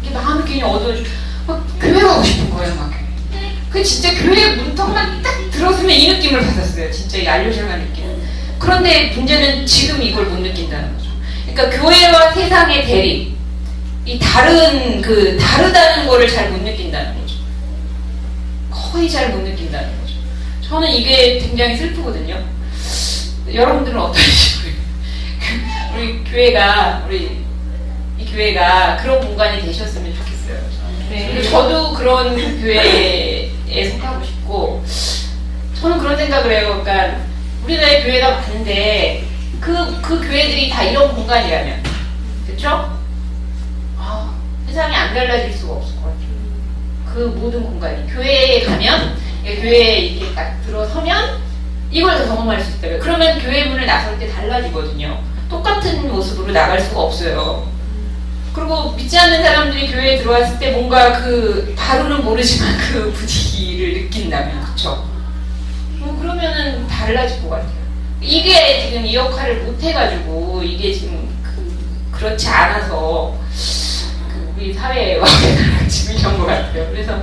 이렇게 마음이 괜히 어두워지고, 교회 가고 싶은 거예요, 막. 그 진짜 교회 문턱만 딱 들었으면 이 느낌을 받았어요, 진짜 이 알료샤가 느끼는. 그런데 문제는 지금 이걸 못 느낀다는 거죠. 그러니까 교회와 세상의 대립. 다르다는 거를 잘 못 느낀다는 거죠. 거의 잘 못 느낀다는 거죠. 저는 이게 굉장히 슬프거든요. 여러분들은 어떠신지 모르겠어요. 이 교회가 그런 공간이 되셨으면 좋겠어요. 네. 저도 그런 교회에 속하고 싶고, 저는 그런 생각을 해요. 그러니까 우리나라에 교회가 많은데 그 교회들이 다 이런 공간이라면, 그렇죠? 세상이 안 달라질 수가 없을 것 같아요. 그 모든 공간이. 교회에 가면, 교회에 이렇게 딱 들어서면 이걸 다 경험할 수 있다고요. 그러면 교회 문을 나설 때 달라지거든요. 똑같은 모습으로 나갈 수가 없어요. 그리고 믿지 않는 사람들이 교회에 들어왔을 때 뭔가 바로는 모르지만 그 분위기를 느낀다면, 그쵸? 그러면은 달라질 것 같아요. 이게 지금 이 역할을 못 해가지고, 이게 지금 그렇지 않아서 우리 사회와 지금 이런 것 같아요. 그래서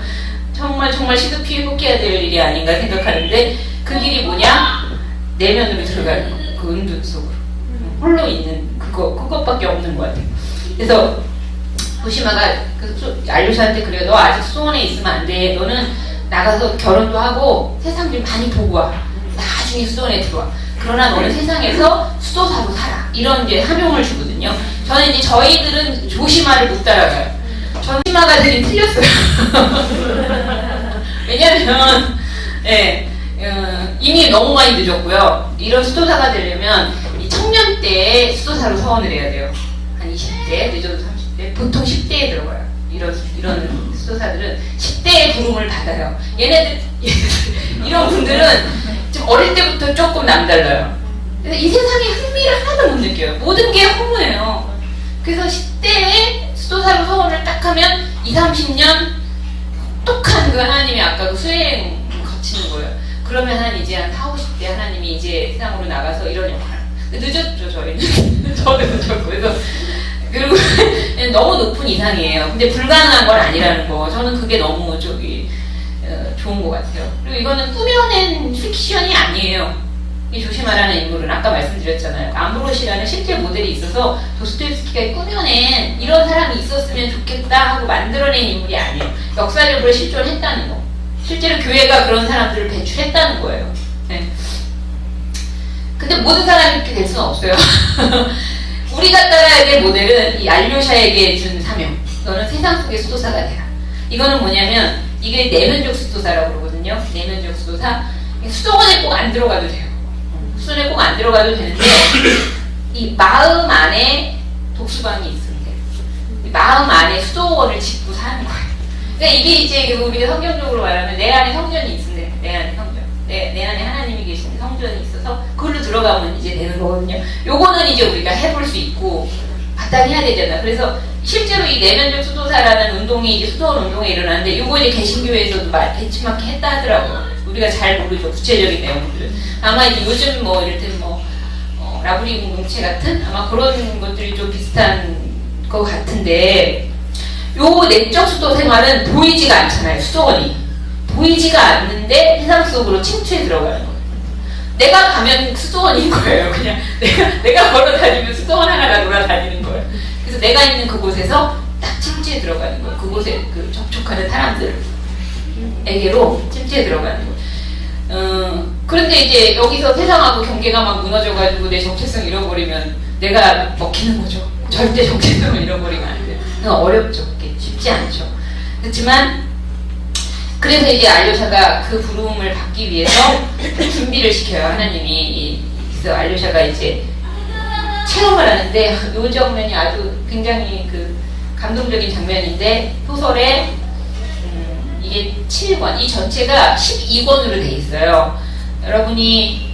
정말 시급히 회복해야 될 일이 아닌가 생각하는데, 그 길이 뭐냐? 내면으로 들어가는 거. 그 은둔 속으로. 홀로 있는 그것밖에 없는 것 같아요. 그래서 조시마가 알료샤한테 그래요. 너 아직 수도원에 있으면 안 돼. 너는 나가서 결혼도 하고 세상 좀 많이 보고 와. 나중에 수도원에 들어와. 그러나 너는 세상에서 수도사로 살아. 이런 이제 함용을 주거든요. 저는 이제 저희들은 조시마를 못 따라가요. 조시마가 되게 틀렸어요. 왜냐면 이미 너무 많이 늦었고요. 이런 수도사가 되려면 이 청년 때에 수도사로 서원을 해야 돼요. 한 20대, 늦어도 30대, 보통 10대에 들어가요. 이런 수도사들은 10대의 부름을 받아요. 얘네들 이런 분들은 좀 어릴 때부터 조금 남달라요. 그래서 이 세상에 흥미를 하나도 못 느껴요. 모든 게 허무해요. 그래서 10대에 수도사로 서원을 딱 하면 20, 30년 똑똑한 그 하나님이 아까 그 수행 거치는 거예요. 그러면 이제 한 40, 50대 하나님이 이제 세상으로 나가서 이런 역할. 늦었죠, 저희는. 저도 늦었고. 그래서 그리고 너무 높은 이상이에요. 근데 불가능한 건 아니라는 거. 저는 그게 너무 좋은 것 같아요. 그리고 이거는 꾸며낸 픽션이 아니에요. 이 조시마라는 인물은 아까 말씀드렸잖아요. 암브로시라는 실제 모델이 있어서 도스토옙스키가 꾸며낸 이런 사람이 있었으면 좋겠다 하고 만들어낸 인물이 아니에요. 역사적으로 실존했다는 거. 실제로 교회가 그런 사람들을 배출했다는 거예요. 네. 근데 모든 사람이 이렇게 될 수는 없어요. 우리가 따라야 될 모델은 이 알료샤에게 준 사명. 너는 세상 속의 수도사가 되라. 이거는 뭐냐면 이게 내면적 수도사라고 그러거든요. 내면적 수도사. 수도원에 꼭 안 들어가도 돼요. 수도원에 꼭 안 들어가도 되는데 이 마음 안에 독수방이 있으면 돼요. 이 마음 안에 수도원을 짓고 사는 거예요. 그러니까 이게 이제 우리가 성경적으로 말하면 내 안에 성전이 있으면 내 안에 성전. 내 안에 하나님이 계신 성전이 있어서 그걸로 들어가면 이제 되는 거거든요. 요거는 이제 우리가 해볼 수 있고 바탕 해야 되잖아. 그래서 실제로 이 내면적 수도사라는 운동이 이제 수도원 운동에 일어나는데 요거 이제 개신교회에서도 벤치마킹 했다 하더라고요. 우리가 잘 모르죠. 구체적인 내용들을. 아마 이제 요즘 뭐 이를테면 라브리 공동체 같은 아마 그런 것들이 좀 비슷한 것 같은데 요 내적 수도 생활은 보이지가 않잖아요. 수도원이. 보이지가 않는데 세상 속으로 침투해 들어가는 거예요. 내가 가면 수도원인 거예요. 그냥 내가 걸어 다니면 수도원 하나가 돌아다니는 거예요. 그래서 내가 있는 그곳에서 딱 침투해 들어가는 거예요. 그곳에 접촉하는 사람들에게로 침투해 들어가는 거예요. 그런데 이제 여기서 세상하고 경계가 막 무너져가지고 내 정체성 잃어버리면 내가 먹히는 거죠. 절대 정체성을 잃어버리면 안 돼요. 어렵죠. 쉽지 않죠. 그렇지만 그래서 이제 알료샤가 그 부름을 받기 위해서 준비를 시켜요. 하나님이. 그래서 알료샤가 이제 체험을 하는데 이 장면이 아주 굉장히 감동적인 장면인데 소설에 이게 7권, 이 전체가 12권으로 돼 있어요. 여러분이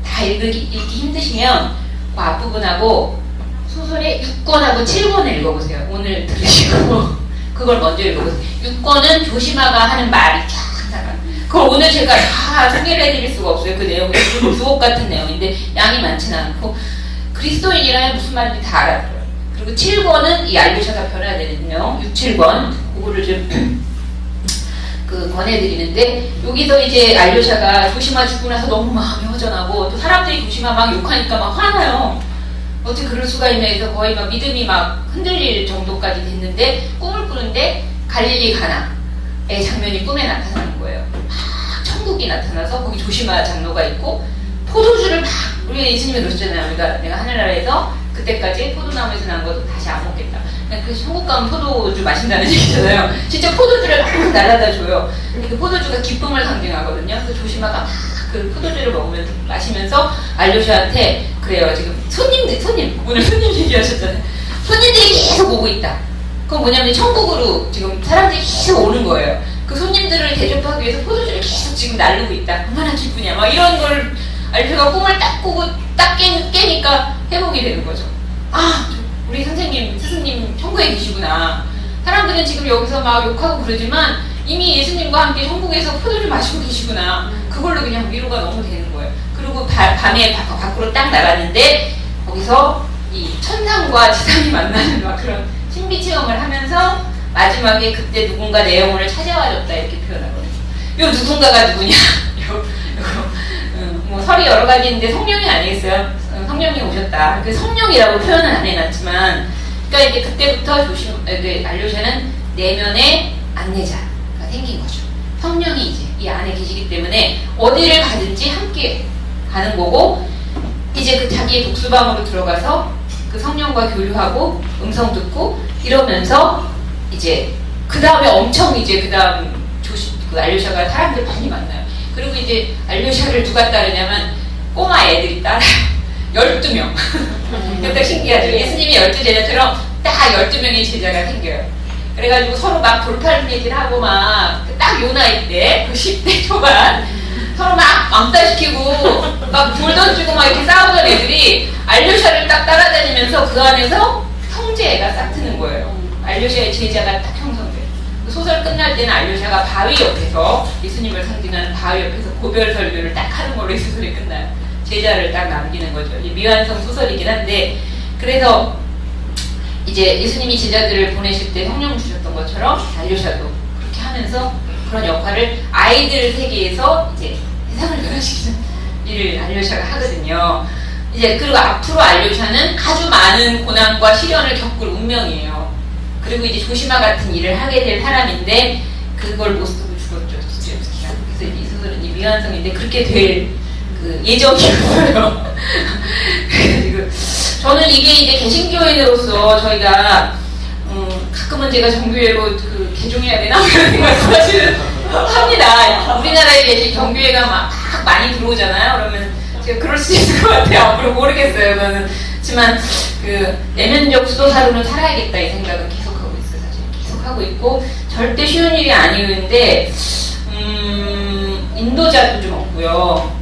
다 읽기 힘드시면 그 앞부분하고 소설의 6권하고 7권을 읽어보세요. 오늘 들으시고 그걸 먼저 읽어보세요. 6권은 조시마가 하는 말이 쫙 나가요. 그걸 오늘 제가 다 소개를 해드릴 수가 없어요. 그 내용이 주옥 같은 내용인데 양이 많지는 않고 그리스도인이라면 무슨 말인지 다 알아들어요. 그리고 7권은 이 알료샤가 변화되는 내용, 6, 7권 그거를 좀 권해드리는데 여기서 이제 알료샤가 조시마 죽고 나서 너무 마음이 허전하고 또 사람들이 조시마 막 욕하니까 막 화나요. 어떻게 그럴 수가 있나 해서 거의 막 믿음이 막 흔들릴 정도까지 됐는데 꿈을 꾸는데 갈릴리 가나의 장면이 꿈에 나타나는 거예요. 막 천국이 나타나서 거기 조시마 장로가 있고 포도주를 막 우리가 예수님이 그러셨잖아요. 내가 하늘나라에서 그때까지 포도나무에서 난 것도 다시 안 먹겠다. 그 천국 가면 포도주 마신다는 얘기잖아요. 진짜 포도주를 막 날라다 줘요. 그 포도주가 기쁨을 상징하거든요. 그래서 조시마가 막 그 포도주를 마시면서 알료샤한테 그래요. 지금 오늘 손님 얘기하셨잖아요. 손님들이 계속 오고 있다. 그건 뭐냐면 천국으로 지금 사람들이 계속 오는 거예요. 그 손님들을 대접하기 위해서 포도주를 계속 지금 날르고 있다. 얼마나 기쁘냐. 막 이런 걸 알료샤가 꿈을 딱 꾸고 딱 깨니까 회복이 되는 거죠. 아, 우리 선생님, 스승님 천국에 계시구나. 사람들은 지금 여기서 막 욕하고 그러지만 이미 예수님과 함께 천국에서 포도를 마시고 계시구나. 그걸로 그냥 위로가 너무 되는 거예요. 그리고 밤에 밖으로 딱 나갔는데 거기서 이 천상과 지상이 만나는 막 그런 신비 체험을 하면서 마지막에 그때 누군가 내 영혼을 찾아와줬다 이렇게 표현하거든요. 요 누군가가 누구냐? 뭐 설이 여러 가지 있는데 성령이 아니겠어요? 성령이 오셨다. 그 성령이라고 표현은 안 해놨지만 그러니까 이제 그때부터 알료샤는 내면의 안내자가 생긴 거죠. 성령이 이제 이 안에 계시기 때문에 어디를 가든지 함께 가는 거고, 이제 그 자기의 독수방으로 들어가서 그 성령과 교류하고 음성 듣고 이러면서 이제 그 다음에 엄청 이제 그 다음 그 알료샤가 사람들 많이 만나요. 그리고 이제 알료샤를 누가 따르냐면 꼬마 애들이 따라요. 12명. 딱 신기하죠. 예수님이 12제자처럼 딱 12명의 제자가 생겨요. 그래가지고 서로 막 돌팔 얘기를 하고 막 딱 요 나이 때, 그 10대 초반 서로 막 암살시키고 막 돌 던지고 막 이렇게 싸우던 애들이 알료샤를 딱 따라다니면서 그 안에서 형제가 싹 트는 거예요. 알료샤의 제자가 딱 형성돼요. 그 소설 끝날 때는 알료샤가 바위 옆에서, 예수님을 상징하는 바위 옆에서 고별 설교를 딱 하는 걸로 이 소설이 끝나요. 제자를 딱 남기는 거죠. 미완성 소설이긴 한데, 그래서 이제 예수님이 제자들을 보내실 때 성령 주셨던 것처럼 알료샤도 그렇게 하면서 그런 역할을 아이들 세계에서 이제 세상을 변화시키는 일을 알료샤가 하거든요. 이제 그리고 앞으로 알료샤는 아주 많은 고난과 시련을 겪을 운명이에요. 그리고 이제 조시마 같은 일을 하게 될 사람인데 그걸 못 쓰고 죽었죠. 도스토옙스키가. 그래서 이 소설은 이 미완성인데 그렇게 될 그 예정이었어요. 그래가지고 저는 이게 이제 개신교인으로서 저희가 가끔은 제가 정교회로 그 개종해야 되나 그런 생각을 사실은 합니다. 우리나라에 계신 정교회가 막 많이 들어오잖아요. 그러면 제가 그럴 수 있을 것 같아요. 앞으로 모르겠어요. 저는. 하지만 그 내면적 수도사로는 살아야겠다 이 생각은 계속하고 있어요. 사실 계속하고 있고 절대 쉬운 일이 아니었는데 인도자도 좀 없고요.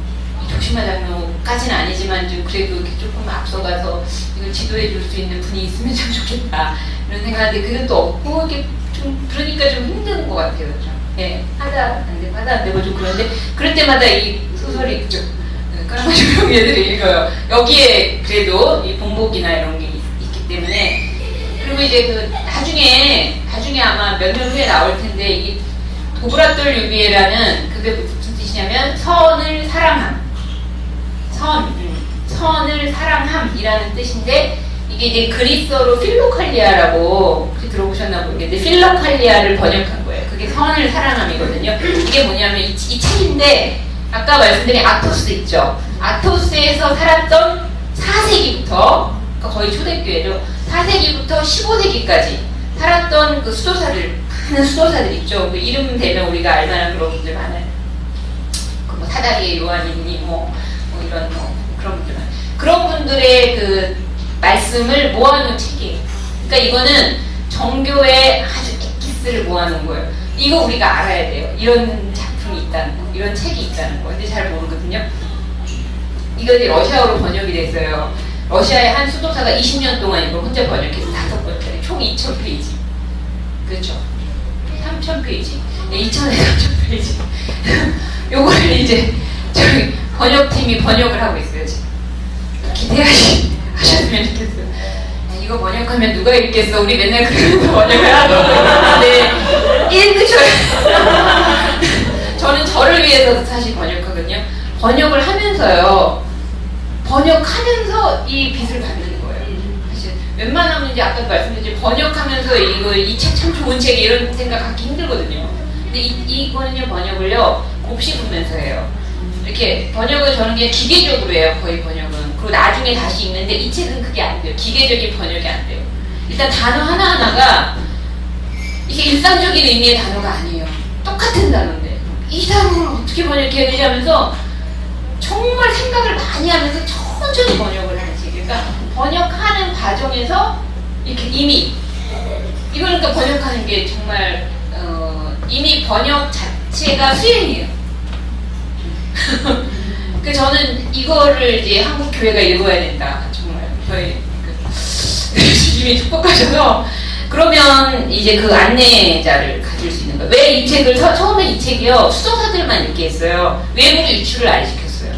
조시마 장로까지는 아니지만 좀 그래도 이렇게 조금 앞서가서 이걸 지도해 줄 수 있는 분이 있으면 참 좋겠다 이런 생각하는데 그게 또 없고 이게 좀 그러니까 좀 힘든 것 같아요. 좀. 예, 하다 안 되고 좀 그런데 그럴 때마다 이 소설이 그죠. 까마귀 애들이 읽어요. 여기에 그래도 이 본복이나 이런 게 있기 때문에. 그리고 이제 그 나중에 아마 몇 년 후에 나올 텐데 이 도브라톨 유비에라는 그게 무슨 뜻이냐면 선을 사랑함. 선을 사랑함이라는 뜻인데 이게 이제 그리스어로 필로칼리아라고 혹시 들어보셨나 모르겠는데 필로칼리아를 번역한 거예요. 그게 선을 사랑함이거든요. 이게 뭐냐면 이 책인데 아까 말씀드린 아토스 있죠. 아토스에서 살았던 4세기부터 그러니까 거의 초대교회죠. 4세기부터 15세기까지 살았던 그 많은 수도사들 있죠. 그 이름 대면 우리가 알만한 그런 분들 많아요. 그 뭐 사다리의 요한이니 이런 그런 분들 그런 분들의 그 말씀을 모아놓은 책이에요. 그러니까 이거는 정교의 아주 엑기스를 모아놓은 거예요. 이거 우리가 알아야 돼요. 이런 작품이 있다는 거, 이런 책이 있다는 거. 근데 잘 모르거든요. 이거 이제 러시아어로 번역이 됐어요. 러시아의 한 수도사가 20년 동안 이걸 혼자 번역해서 5권짜리 총 2,000페이지. 그렇죠. 3,000페이지. 네, 2,000에 3,000페이지. 요걸 이제 저희 번역팀이 번역을 하고 있어요, 지금. 기대하셨으면 좋겠어요. 이거 번역하면 누가 읽겠어? 우리 맨날 그러면서 번역을 하고 있는데, 읽으셔요. 저는 저를 위해서 사실 번역하거든요. 번역을 하면서요, 번역하면서 이 빚을 받는 거예요. 사실 웬만하면 이제 아까도 말씀드렸지만 번역하면서 이 책 참 좋은 책 이런 생각하기 힘들거든요. 근데 이거는요 번역을요 곱씹으면서 해요. 이렇게 번역을 저는 그냥 기계적으로 해요. 거의 번역은. 그리고 나중에 다시 읽는데 이 책은 그게 안 돼요. 기계적인 번역이 안 돼요. 일단 단어 하나하나가 이게 일상적인 의미의 단어가 아니에요. 똑같은 단어인데 이 단어를 어떻게 번역해야 되지 하면서 정말 생각을 많이 하면서 천천히 번역을 하는 책. 그러니까 번역하는 과정에서 이렇게 이미 이걸 그러니까 번역하는 게 정말 이미 번역 자체가 수행이에요. 그 저는 이거를 이제 한국 교회가 읽어야 된다. 정말 저희 주님이 축복하셔서 그러면 이제 그 안내자를 가질 수 있는 거예요. 왜 이 책을 처음에 이 책이요 수도사들만 읽게 했어요. 외부 유출을 안 시켰어요.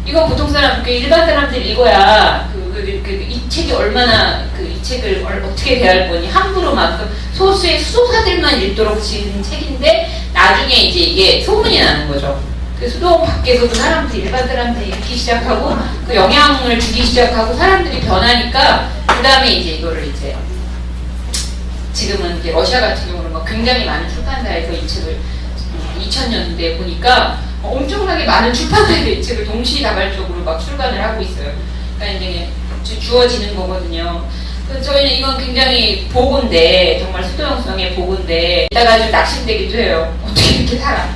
이거 보통 사람, 일반 사람들 읽어야 이 책이 얼마나 이 책을 어떻게 대할 거니 함부로 막 소수의 수도사들만 읽도록 지은 책인데 나중에 이제 이게 소문이 나는 거죠. 그 수도원 밖에서도 사람들이 일반 사람들이 읽기 시작하고 그 영향을 주기 시작하고 사람들이 변하니까 그 다음에 이제 이거를 이제 지금은 이제 러시아 같은 경우는 막 굉장히 많은 출판사에서 이 책을 2000년대에 보니까 엄청나게 많은 출판사의 이 책을 동시다발적으로 막 출간을 하고 있어요. 그러니까 이제 주어지는 거거든요. 그래서 저희는 이건 굉장히 보고인데, 정말 수도형성의 보고인데, 이따가 좀 낙심되기도 해요. 어떻게 이렇게 살아?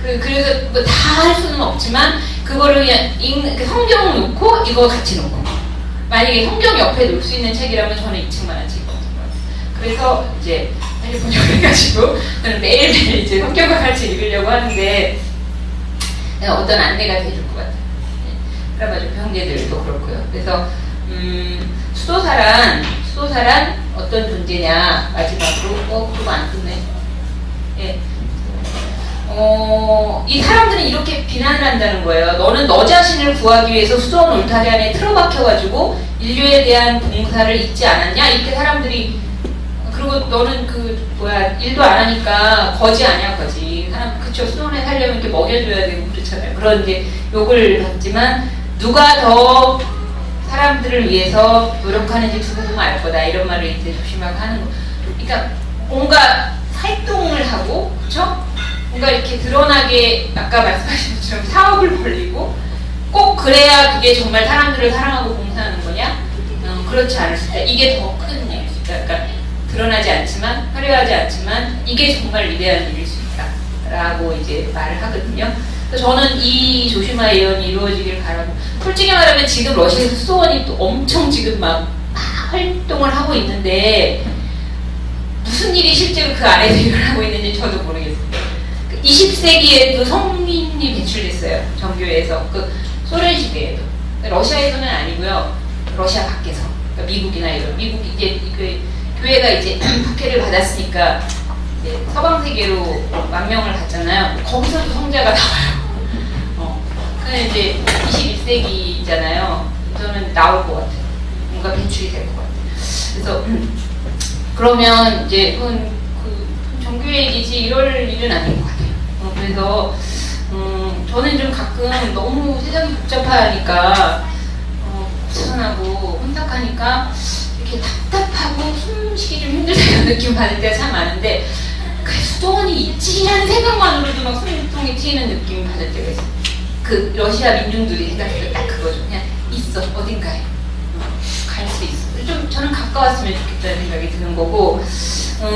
그래서 뭐 다 할 수는 없지만, 그거를 그냥 성경 놓고, 이거 같이 놓고. 만약에 성경 옆에 놓을 수 있는 책이라면 저는 이 책만한 책이 없는 것 같아요. 그래서 이제, 빨리 번역해가지고, 저는 매일매일 이제 성경과 같이 읽으려고 하는데, 어떤 안내가 돼줄 것 같아요. 그래가지고 형제들도 그렇고요. 그래서, 수도사란 어떤 존재냐, 마지막으로, 그거 안 듣네. 예. 이 사람들은 이렇게 비난을 한다는 거예요. 너는 너 자신을 구하기 위해서 수도원 울타리 안에 틀어박혀가지고 인류에 대한 봉사를 잊지 않았냐? 이렇게 사람들이, 그리고 너는 일도 안 하니까 거지 아니야, 거지. 그쵸, 수도원에 살려면 이렇게 먹여줘야 되고 그렇잖아요. 그런 이제 욕을 받지만, 누가 더 사람들을 위해서 노력하는지 두고 보면 알 거다. 이런 말을 이제 조심하고 하는 거. 그러니까 뭔가 활동을 하고, 그쵸? 뭔가 이렇게 드러나게 아까 말씀하신 것처럼 사업을 벌리고 꼭 그래야 그게 정말 사람들을 사랑하고 봉사하는 거냐? 그렇지 않을 때 이게 더 큰 일일 수 있다. 그러니까 드러나지 않지만, 화려하지 않지만 이게 정말 위대한 일일 수 있다. 라고 이제 말을 하거든요. 그래서 저는 이 조슈아 예언이 이루어지길 바라고, 솔직히 말하면 지금 러시아에서 수도원이 또 엄청 지금 막 활동을 하고 있는데 무슨 일이 실제로 그 안에서 일어나고 있는지 저도 모르겠어요. 20세기에도 성인이 배출됐어요. 정교회에서. 소련 시대에도. 러시아에서는 아니고요. 러시아 밖에서. 그러니까 미국이나 이런. 미국이 이제 교회가 이제 국회를 받았으니까 이제 서방 세계로 망명을 갔잖아요. 거기서도 성자가 나와요. 근데 이제 21세기잖아요. 저는 나올 것 같아요. 뭔가 배출이 될 것 같아요. 그래서 그러면 이제 그건 정교회 얘기지 이럴 일은 아닌 것 같아요. 그래서 저는 좀 가끔 너무 세상이 복잡하니까 불안하고 혼탁하니까 이렇게 답답하고 숨쉬기 좀 힘들다는 느낌 받을 때가 참 많은데, 수도원이 있지라는 생각만으로도 막 숨통이 트이는 느낌 받을 때가 있어요. 러시아 민중들이 생각해도 딱 그거죠. 그냥 있어, 어딘가에 갈 수 있어. 좀 저는 가까웠으면 좋겠다는 생각이 드는 거고,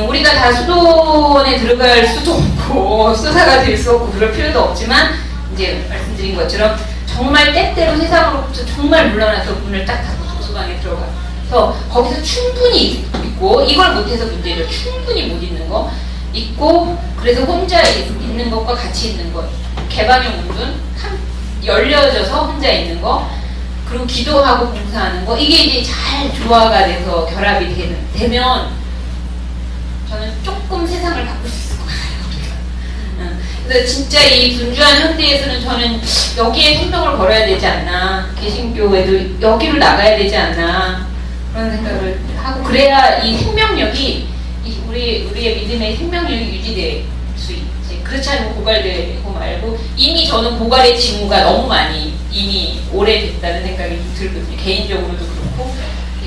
우리가 다 수도원에 들어갈 수도 없고 수사가 될 수 없고 그럴 필요도 없지만, 이제 말씀드린 것처럼 정말 때때로 세상으로부터 정말 물러나서 문을 딱 닫고 도서관에 들어가서 거기서 충분히 있고, 이걸 못해서 문제죠. 충분히 못 있는 거 있고, 그래서 혼자 있는 것과 같이 있는 것, 개방형 운동, 열려져서 혼자 있는 거, 그리고 기도하고 봉사하는 거, 이게 이제 잘 조화가 돼서 결합이 되면 저는 조금 세상을 바꿀 수 있을 것 같아요. 그래서 진짜 이 분주한 현대에서는 저는 여기에 생명을 걸어야 되지 않나, 개신교에도 여기로 나가야 되지 않나, 그런 생각을 하고, 그래야 이 생명력이, 우리의 믿음의 생명력이 유지될 수 있지. 그렇지 않으면 고갈되고 말고, 이미 저는 고갈의 징후가 너무 많이 이미 오래됐다는 생각이 좀 들거든요. 개인적으로도 그렇고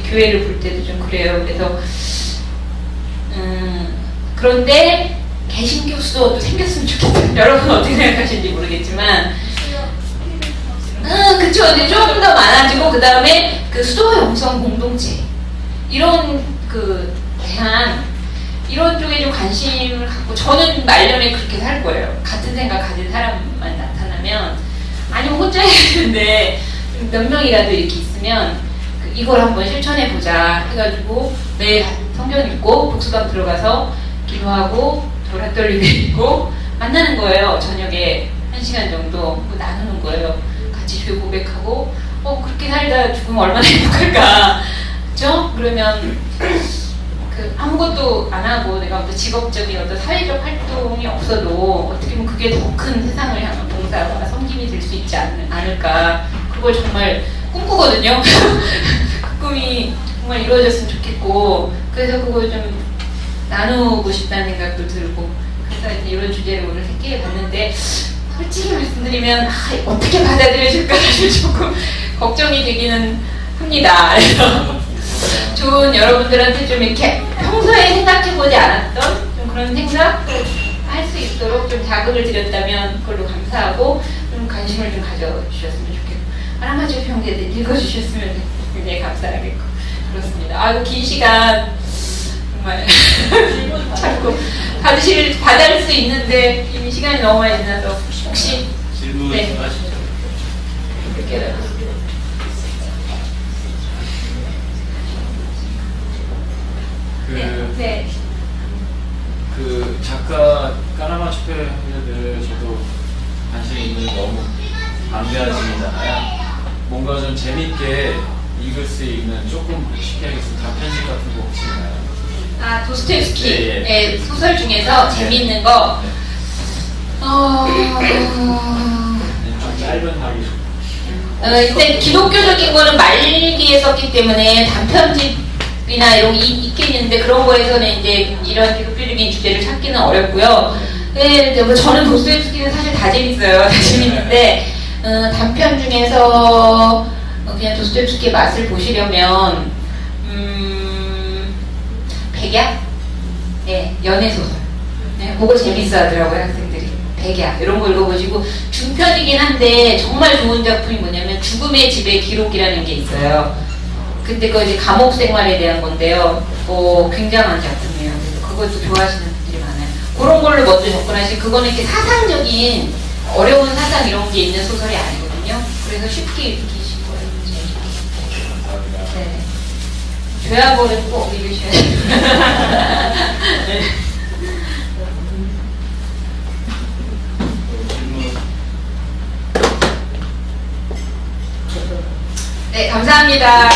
교회를 볼 때도 좀 그래요. 그래서 그런데 개신교 수도도 생겼으면 좋겠어요. 여러분 어떻게 생각하시는지 모르겠지만, 그쵸. 이제 좀 더 많아지고, 그 다음에 수도 영성 공동체 이런 대안 이런 쪽에 좀 관심을 갖고, 저는 말년에 그렇게 살 거예요. 같은 생각 가진 사람만 나타나면, 아니면 혼자 해야 되는데 몇 명이라도 이렇게 있으면 이걸 한번 실천해보자 해가지고 매일 성경 읽고 독서관 들어가서 기도하고 돌아떨리 드리고 만나는 거예요. 저녁에 1시간 정도 나누는 거예요. 같이 죄 고백하고, 그렇게 살다 죽으면 얼마나 행복할까, 그죠? 그러면 아무것도 안 하고 내가 어떤 직업적인 어떤 사회적 활동이 없어도 어떻게 보면 그게 더 큰 세상을 향한 봉사와 섬김이 될 수 있지 않을까. 그걸 정말 꿈꾸거든요. 그 꿈이 정말 이루어졌으면 좋겠고, 그래서 그걸 좀 나누고 싶다는 생각도 들고, 그래서 이제 이런 주제를 오늘 새끼에 봤는데, 솔직히 말씀드리면 어떻게 받아들여질까 사실 조금 걱정이 되기는 합니다. 그래서 좋은 여러분들한테 좀 이렇게 평소에 생각해보지 않았던 좀 그런 생각을 할 수 있도록 좀 자극을 드렸다면 그걸로 감사하고 좀 관심을 좀 가져주셨으면 좋겠고 하나마저 평대들 읽어주셨으면 굉장히 감사하겠고 그렇습니다. 아이고 긴 시간 정말 자꾸 받을 수 있는데 이미 시간이 너무 많이 지나서 혹시 질문 네. 하시죠. 이렇게 네. 그 작가 까나마 축배 형제들 저도 관심이 있는 게 너무 방대하시잖아요. 뭔가 좀 재밌게 읽을 수 있는 조금 쉽게 하겠습 단편집 같은 거 혹시 있나요? 아 도스토옙스키의 예, 예. 소설 중에서 재미있는 거 좀 짧은 말이 이제 기독교적인 거는 말기에 썼기 때문에 단편집이나 이런 게 있겠는데 그런 거에서는 이제 이런 기독교적인 주제를 찾기는 어렵고요. 네, 뭐 저는 도스토옙스키는 사실 다 재밌어요. 다 재밌는데 단편 중에서 그냥 도스토옙스키의 맛을 보시려면 백야? 네, 연애소설. 네, 그거 재밌어 하더라고요, 학생들이. 백야, 이런 거 읽어보시고, 중편이긴 한데, 정말 좋은 작품이 뭐냐면, 죽음의 집의 기록이라는 게 있어요. 근데 그거 이제 감옥 생활에 대한 건데요. 굉장한 작품이에요. 그래서 그것도 좋아하시는 분들이 많아요. 그런 걸로 먼저 접근하시고, 그거는 이렇게 사상적인, 어려운 사상 이런 게 있는 소설이 아니거든요. 그래서 쉽게 읽히실 거예요. 감사합니다. 네. 죄악어는 꼭 읽으셔야 돼요. 네. 질문. 네, 감사합니다.